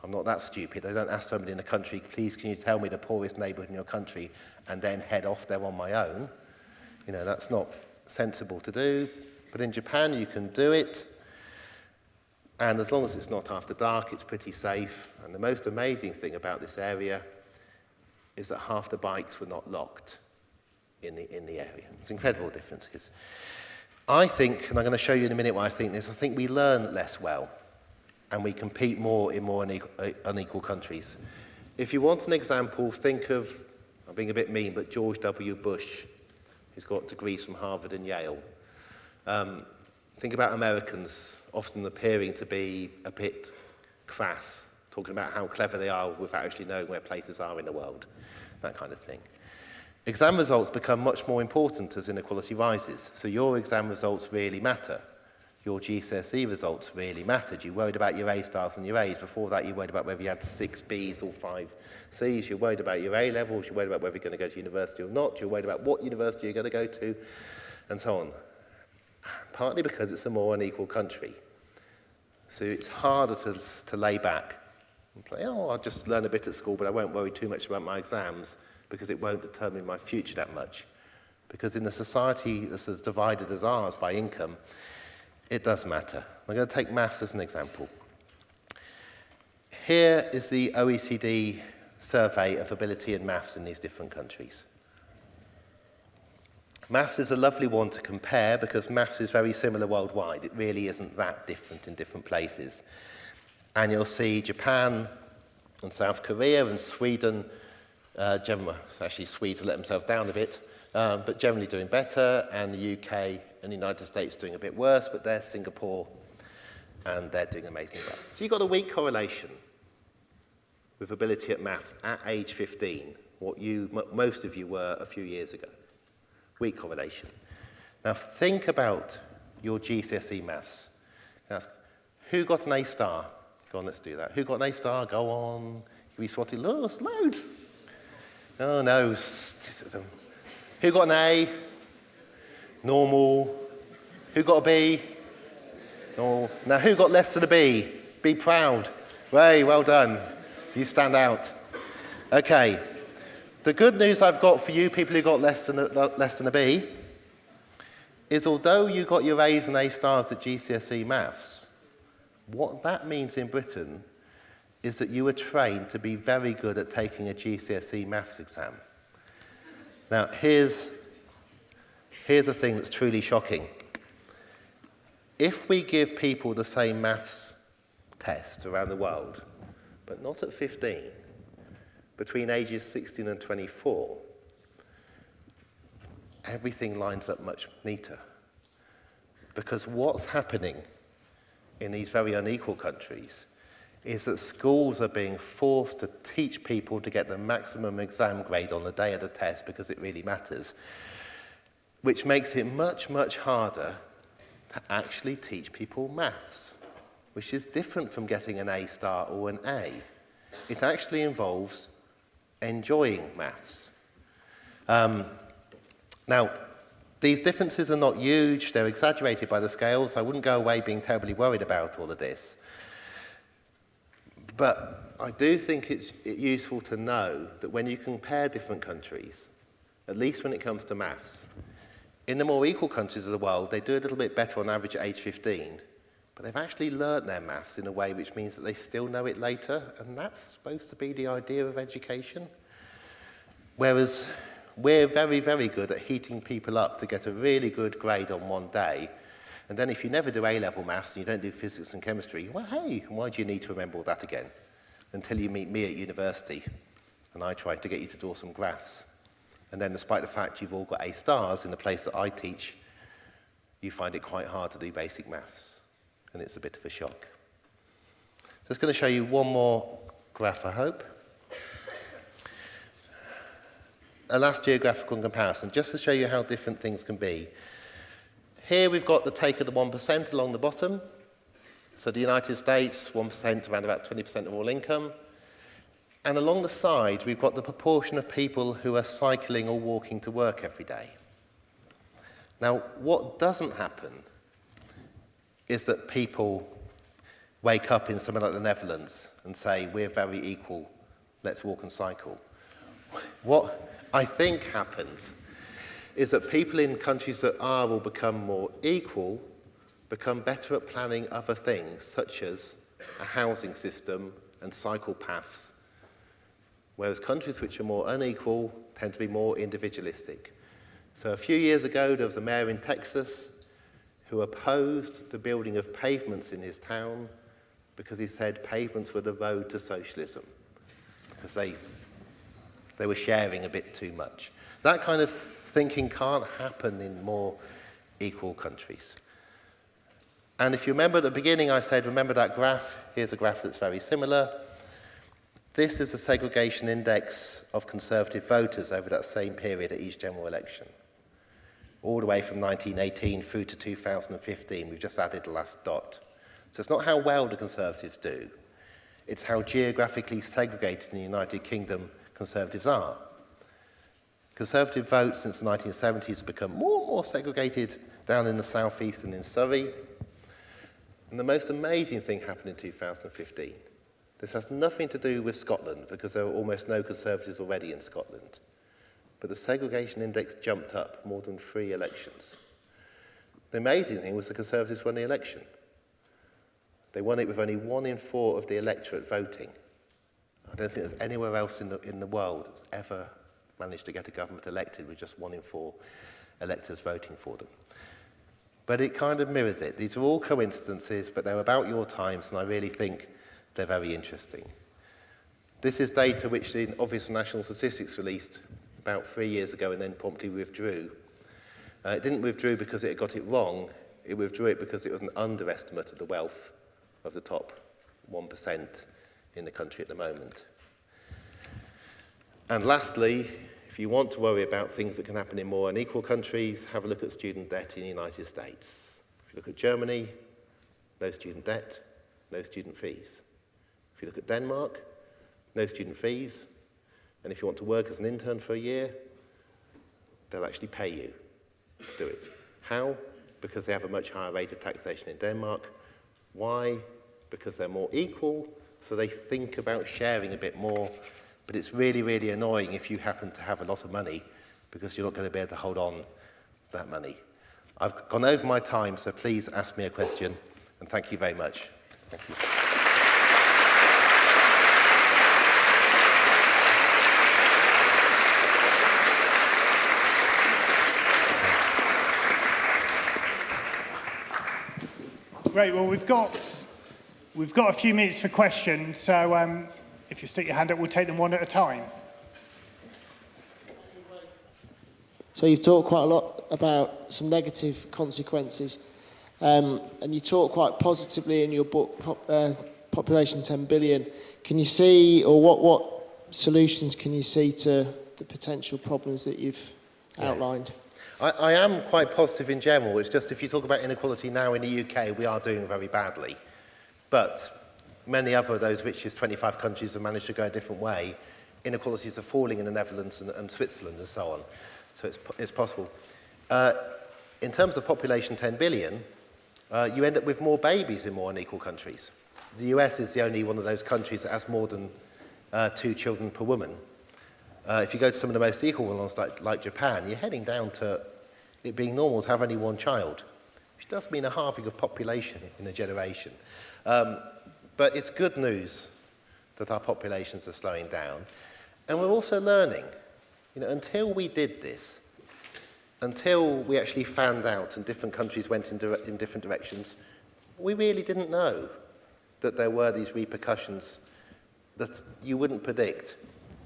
I'm not that stupid. I don't ask somebody in a country, please, can you tell me the poorest neighbourhood in your country, and then head off there on my own. You know, that's not sensible to do. But in Japan, you can do it. And as long as it's not after dark, it's pretty safe. And the most amazing thing about this area is that half the bikes were not locked in the area. It's incredible differences. I think, and I'm going to show you in a minute why I think this, I think we learn less well. And we compete more in more unequal countries. If you want an example, think of, I'm being a bit mean, but George W. Bush, who's got degrees from Harvard and Yale. Think about Americans often appearing to be a bit crass, talking about how clever they are without actually knowing where places are in the world, that kind of thing. Exam results become much more important as inequality rises, so your exam results really matter. Your GCSE results really mattered. You worried about your A stars and your A's. Before that, you worried about whether you had 6 B's or 5 C's. You're worried about your A levels. You're worried about whether you're going to go to university or not. You're worried about what university you're going to go to, and so on. Partly because it's a more unequal country. So it's harder to lay back and say, oh, I'll just learn a bit at school, but I won't worry too much about my exams because it won't determine my future that much. Because in a society that's as divided as ours by income, it does matter. I'm going to take maths as an example. Here is the OECD survey of ability in maths in these different countries. Maths is a lovely one to compare because maths is very similar worldwide. It really isn't that different in different places. And you'll see Japan and South Korea and Sweden, actually Swedes let themselves down a bit, but generally doing better, and the UK and the United States doing a bit worse, but there's Singapore, and they're doing amazingly well. So you've got a weak correlation with ability at maths at age 15, what most of you were a few years ago. Weak correlation. Now think about your GCSE maths. Ask, who got an A star? Go on, let's do that. Who got an A star? Go on. You be swatted. Loads. Oh no. Who got an A? Normal. Who got a B? Normal. Now who got less than a B? Be proud. Way, well done. You stand out. Okay. The good news I've got for you people who got less than a B is although you got your A's and A stars at GCSE maths, what that means in Britain is that you were trained to be very good at taking a GCSE maths exam. Now, here's a thing that's truly shocking. If we give people the same maths test around the world, but not at 15, between ages 16 and 24, everything lines up much neater. Because what's happening in these very unequal countries is that schools are being forced to teach people to get the maximum exam grade on the day of the test because it really matters, which makes it much, much harder to actually teach people maths, which is different from getting an A star or an A. It actually involves enjoying maths. Now, these differences are not huge, they're exaggerated by the scale, so I wouldn't go away being terribly worried about all of this. But I do think it's useful to know that when you compare different countries, at least when it comes to maths, in the more equal countries of the world, they do a little bit better on average at age 15, but they've actually learnt their maths in a way which means that they still know it later, and that's supposed to be the idea of education. Whereas we're very, very good at heating people up to get a really good grade on one day, and then if you never do A-level maths and you don't do physics and chemistry, well, hey, why do you need to remember all that again? Until you meet me at university, and I tried to get you to draw some graphs. And then despite the fact you've all got A stars in the place that I teach, you find it quite hard to do basic maths. And it's a bit of a shock. So it's going to show you one more graph, I hope. A last geographical comparison, just to show you how different things can be. Here we've got the take of the 1% along the bottom. So the United States, 1%, around about 20% of all income. And along the side, we've got the proportion of people who are cycling or walking to work every day. Now, what doesn't happen is that people wake up in somewhere like the Netherlands and say, we're very equal, let's walk and cycle. What I think happens is that people in countries that are or become more equal become better at planning other things, such as a housing system and cycle paths, whereas countries which are more unequal tend to be more individualistic. So a few years ago, there was a mayor in Texas who opposed the building of pavements in his town because he said pavements were the road to socialism, because they were sharing a bit too much. That kind of thinking can't happen in more equal countries. And if you remember at the beginning, I said, remember that graph? Here's a graph that's very similar. This is the segregation index of Conservative voters over that same period at each general election, all the way from 1918 through to 2015. We've just added the last dot. So it's not how well the Conservatives do, it's how geographically segregated in the United Kingdom Conservatives are. Conservative vote since the 1970s has become more and more segregated down in the southeast and in Surrey. And the most amazing thing happened in 2015. This has nothing to do with Scotland, because there were almost no Conservatives already in Scotland. But the segregation index jumped up more than 3 elections. The amazing thing was the Conservatives won the election. They won it with only 1 in 4 of the electorate voting. I don't think there's anywhere else in the world that's ever managed to get a government elected with just 1 in 4 electors voting for them. But it kind of mirrors it. These are all coincidences, but they're about your times, and I really think they're very interesting. This is data which the Office of National Statistics released about 3 years ago and then promptly withdrew. It didn't withdraw because it had got it wrong. It withdrew it because it was an underestimate of the wealth of the top 1% in the country at the moment. And lastly, if you want to worry about things that can happen in more unequal countries, have a look at student debt in the United States. If you look at Germany, no student debt, no student fees. If you look at Denmark, no student fees. And if you want to work as an intern for a year, they'll actually pay you to do it. How? Because they have a much higher rate of taxation in Denmark. Why? Because they're more equal, so they think about sharing a bit more. But it's really, really annoying if you happen to have a lot of money because you're not going to be able to hold on to that money. I've gone over my time, so please ask me a question, and thank you very much. Thank you. Great. Well, we've got a few minutes for questions, so if you stick your hand up, we'll take them one at a time. So you've talked quite a lot about some negative consequences, and you talk quite positively in your book, Population 10 Billion. Can you see, or what solutions can you see to the potential problems that you've outlined? I am quite positive in general. It's just if you talk about inequality now in the UK, we are doing very badly. But many other of those richest 25 countries have managed to go a different way. Inequalities are falling in the Netherlands and Switzerland and so on. So it's possible. In terms of population 10 billion, you end up with more babies in more unequal countries. The US is the only one of those countries that has more than 2 children per woman. If you go to some of the most equal ones like Japan, you're heading down to it being normal to have only 1 child, which does mean a halving of population in a generation. But it's good news that our populations are slowing down. And we're also learning. You know, until we did this, until we actually found out and different countries went in different directions, we really didn't know that there were these repercussions that you wouldn't predict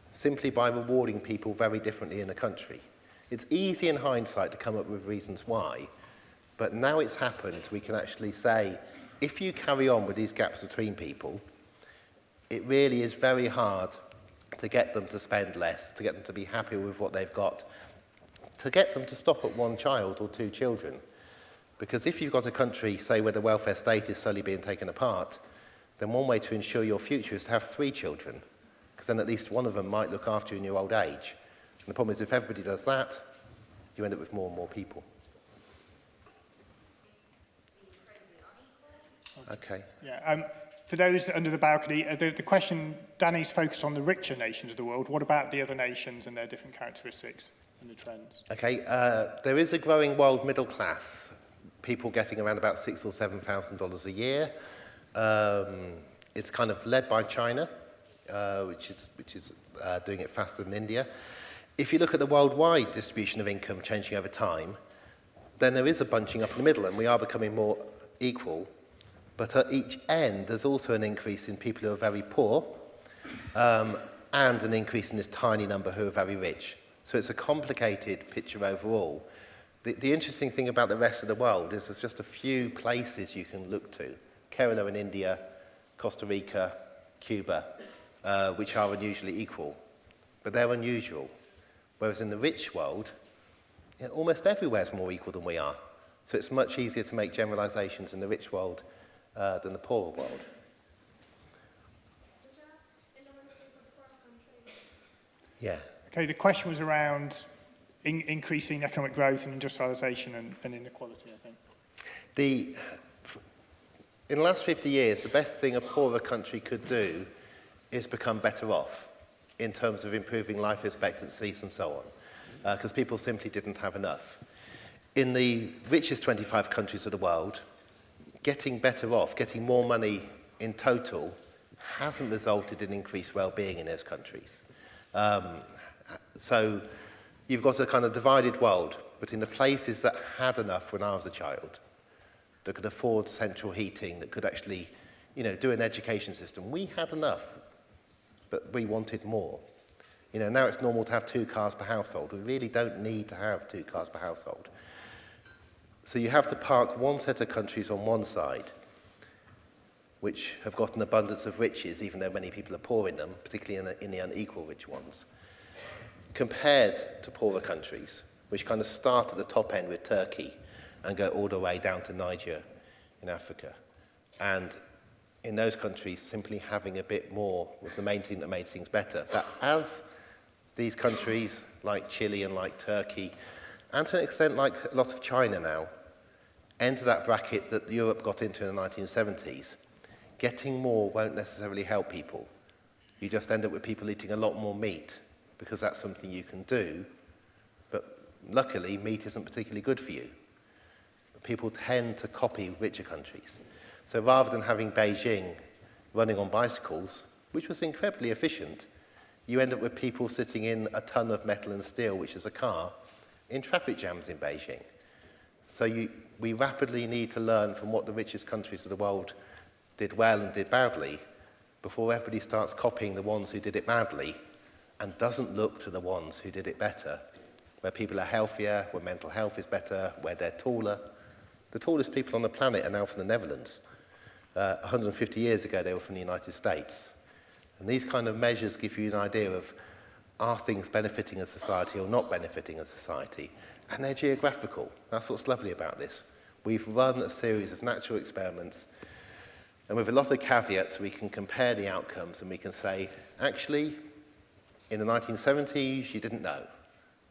simply by rewarding people very differently in a country. It's easy in hindsight to come up with reasons why, but now it's happened, we can actually say, if you carry on with these gaps between people, it really is very hard to get them to spend less, to get them to be happy with what they've got, to get them to stop at 1 child or 2 children. Because if you've got a country, say, where the welfare state is slowly being taken apart, then one way to ensure your future is to have 3 children, because then at least one of them might look after you in your old age. And the problem is if everybody does that, you end up with more and more people. Okay. Yeah. For those under the balcony, the question, Danny's focused on the richer nations of the world. What about the other nations and their different characteristics and the trends? Okay. There is a growing world middle class, people getting around about $6,000 or $7,000 a year. It's kind of led by China, which is doing it faster than India. If you look at the worldwide distribution of income changing over time, then there is a bunching up in the middle, and we are becoming more equal. But at each end, there's also an increase in people who are very poor, and an increase in this tiny number who are very rich. So it's a complicated picture overall. The interesting thing about the rest of the world is there's just a few places you can look to. Kerala in India, Costa Rica, Cuba, which are unusually equal. But they're unusual. Whereas in the rich world, almost everywhere is more equal than we are. So it's much easier to make generalizations in the rich world than the poorer world. Yeah. Okay, the question was around increasing economic growth and industrialisation and inequality, I think. In the last 50 years, the best thing a poorer country could do is become better off in terms of improving life expectancies and so on, because people simply didn't have enough. In the richest 25 countries of the world, getting better off, getting more money in total, hasn't resulted in increased well-being in those countries. So you've got a kind of divided world. but in the places that had enough when I was a child, that could afford central heating, that could actually, do an education system, we had enough, but we wanted more. Now it's normal to have 2 cars per household. We really don't need to have 2 cars per household. So you have to park one set of countries on one side, which have got an abundance of riches, even though many people are poor in them, particularly in the unequal rich ones, compared to poorer countries, which kind of start at the top end with Turkey and go all the way down to Niger in Africa. And in those countries, simply having a bit more was the main thing that made things better. But as these countries, like Chile and like Turkey, and to an extent like a lot of China now, enter that bracket that Europe got into in the 1970s, getting more won't necessarily help people. You just end up with people eating a lot more meat because that's something you can do, but luckily meat isn't particularly good for you. People tend to copy richer countries. So rather than having Beijing running on bicycles, which was incredibly efficient, you end up with people sitting in a ton of metal and steel, which is a car, in traffic jams in Beijing. So we rapidly need to learn from what the richest countries of the world did well and did badly before everybody starts copying the ones who did it badly and doesn't look to the ones who did it better, where people are healthier, where mental health is better, where they're taller. The tallest people on the planet are now from the Netherlands. 150 years ago, they were from the United States. And these kind of measures give you an idea of, are things benefiting a society or not benefiting a society? And they're geographical. That's what's lovely about this. We've run a series of natural experiments, and with a lot of caveats, we can compare the outcomes and we can say, actually, in the 1970s, you didn't know.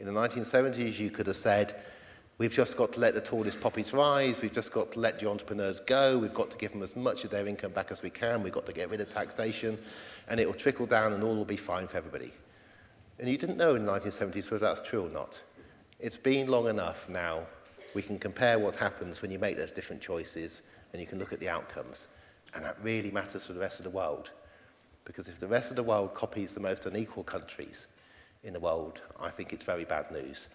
In the 1970s, you could have said, we've just got to let the tallest poppies rise, we've just got to let the entrepreneurs go, we've got to give them as much of their income back as we can, we've got to get rid of taxation, and it will trickle down and all will be fine for everybody. And you didn't know in the 1970s whether that's true or not. It's been long enough now, we can compare what happens when you make those different choices, and you can look at the outcomes. And that really matters for the rest of the world. Because if the rest of the world copies the most unequal countries in the world, I think it's very bad news.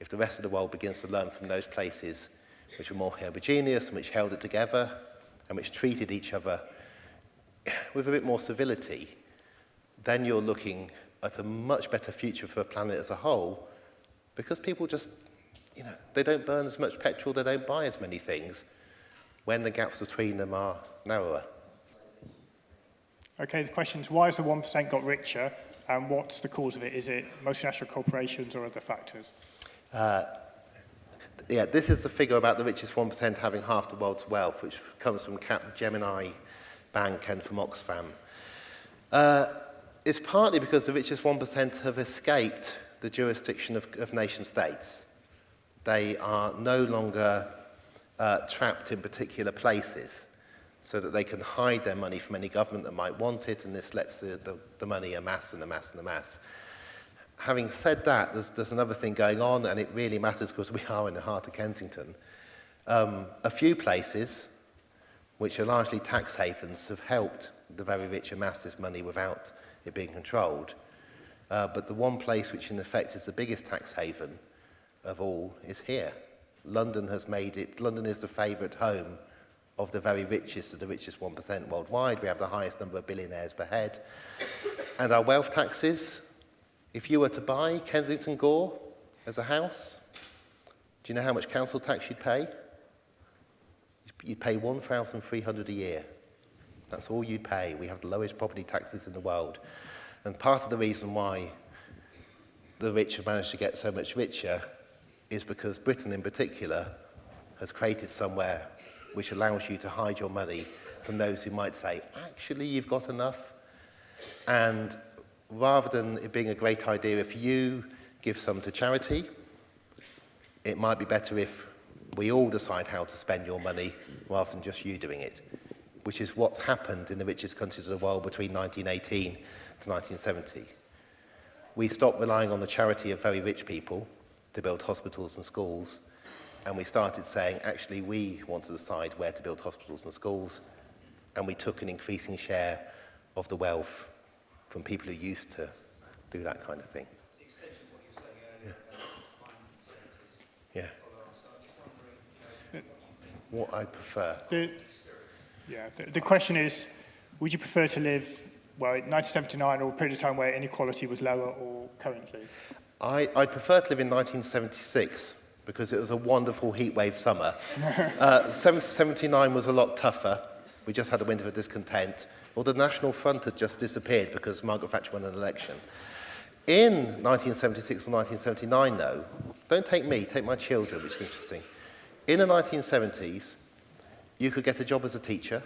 If the rest of the world begins to learn from those places which were more homogeneous and which held it together and which treated each other with a bit more civility, then you're looking at a much better future for the planet as a whole, because people just, they don't burn as much petrol, they don't buy as many things when the gaps between them are narrower. Okay, the question is, why has the 1% got richer, and what's the cause of it? Is it multinational corporations or other factors? This is the figure about the richest 1% having half the world's wealth, which comes from Gemini Bank and from Oxfam. It's partly because the richest 1% have escaped the jurisdiction of nation states. They are no longer trapped in particular places so that they can hide their money from any government that might want it, and this lets the money amass and amass and amass. Having said that, there's another thing going on, and it really matters because we are in the heart of Kensington. A few places, which are largely tax havens, have helped the very rich amass this money without it being controlled. But the one place which in effect is the biggest tax haven of all is here. London has made it, London is the favourite home of the very richest of the richest 1% worldwide. We have the highest number of billionaires per head. And our wealth taxes, if you were to buy Kensington Gore as a house, do you know how much council tax you'd pay? You'd pay $1,300 a year. That's all you'd pay. We have the lowest property taxes in the world. And part of the reason why the rich have managed to get so much richer is because Britain in particular has created somewhere which allows you to hide your money from those who might say, actually, you've got enough. And rather than it being a great idea if you give some to charity, it might be better if we all decide how to spend your money rather than just you doing it, which is what's happened in the richest countries of the world between 1918 to 1970. We stopped relying on the charity of very rich people to build hospitals and schools, and we started saying, actually, we want to decide where to build hospitals and schools, and we took an increasing share of the wealth from people who used to do that kind of thing. What I prefer. The question is, would you prefer to live, well, in 1979 or a period of time where inequality was lower or currently? I prefer to live in 1976 because it was a wonderful heatwave summer. 79 was a lot tougher. We just had a winter of discontent. Or the National Front had just disappeared because Margaret Thatcher won an election. In 1976 or 1979, though, don't take me, take my children, which is interesting. In the 1970s, you could get a job as a teacher.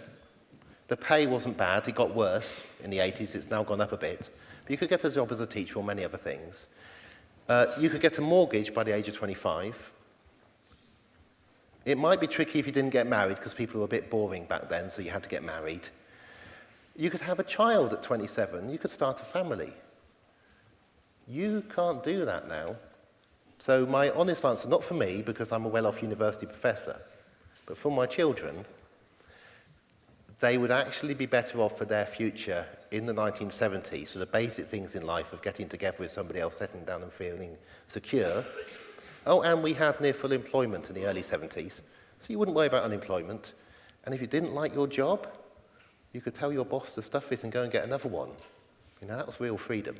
The pay wasn't bad, it got worse in the 80s, it's now gone up a bit. But you could get a job as a teacher or many other things. You could get a mortgage by the age of 25. It might be tricky if you didn't get married because people were a bit boring back then, so you had to get married. You could have a child at 27, you could start a family. You can't do that now. So my honest answer, not for me, because I'm a well-off university professor, but for my children, they would actually be better off for their future in the 1970s, so the basic things in life of getting together with somebody else, settling down and feeling secure. Oh, and we had near full employment in the early 70s, so you wouldn't worry about unemployment. And if you didn't like your job, you could tell your boss to stuff it and go and get another one. You know, that was real freedom.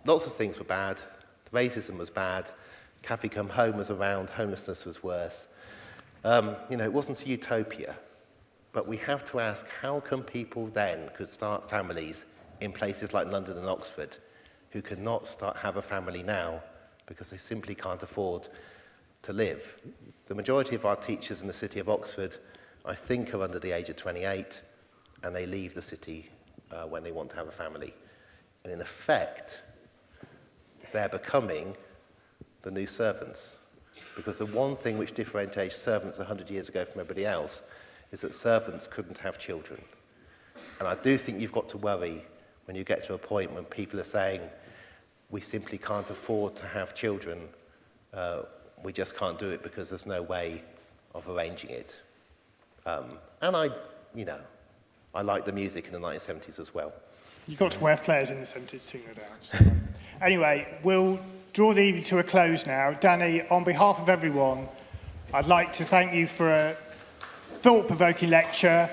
Lots of things were bad. Racism was bad. Kathy Come Home was around. Homelessness was worse. You know, it wasn't a utopia. But we have to ask, how come people then could start families in places like London and Oxford who cannot have a family now because they simply can't afford to live? The majority of our teachers in the city of Oxford, I think, are under the age of 28, and they leave the city when they want to have a family. And in effect, they're becoming the new servants. Because the one thing which differentiates servants 100 years ago from everybody else is that servants couldn't have children. And I do think you've got to worry when you get to a point when people are saying, we simply can't afford to have children, we just can't do it because there's no way of arranging it. And I like the music in the 1970s as well. You got to wear flares in the 70s too, no doubt. So, anyway, we'll draw the evening to a close now. Danny, on behalf of everyone, I'd like to thank you for a thought-provoking lecture.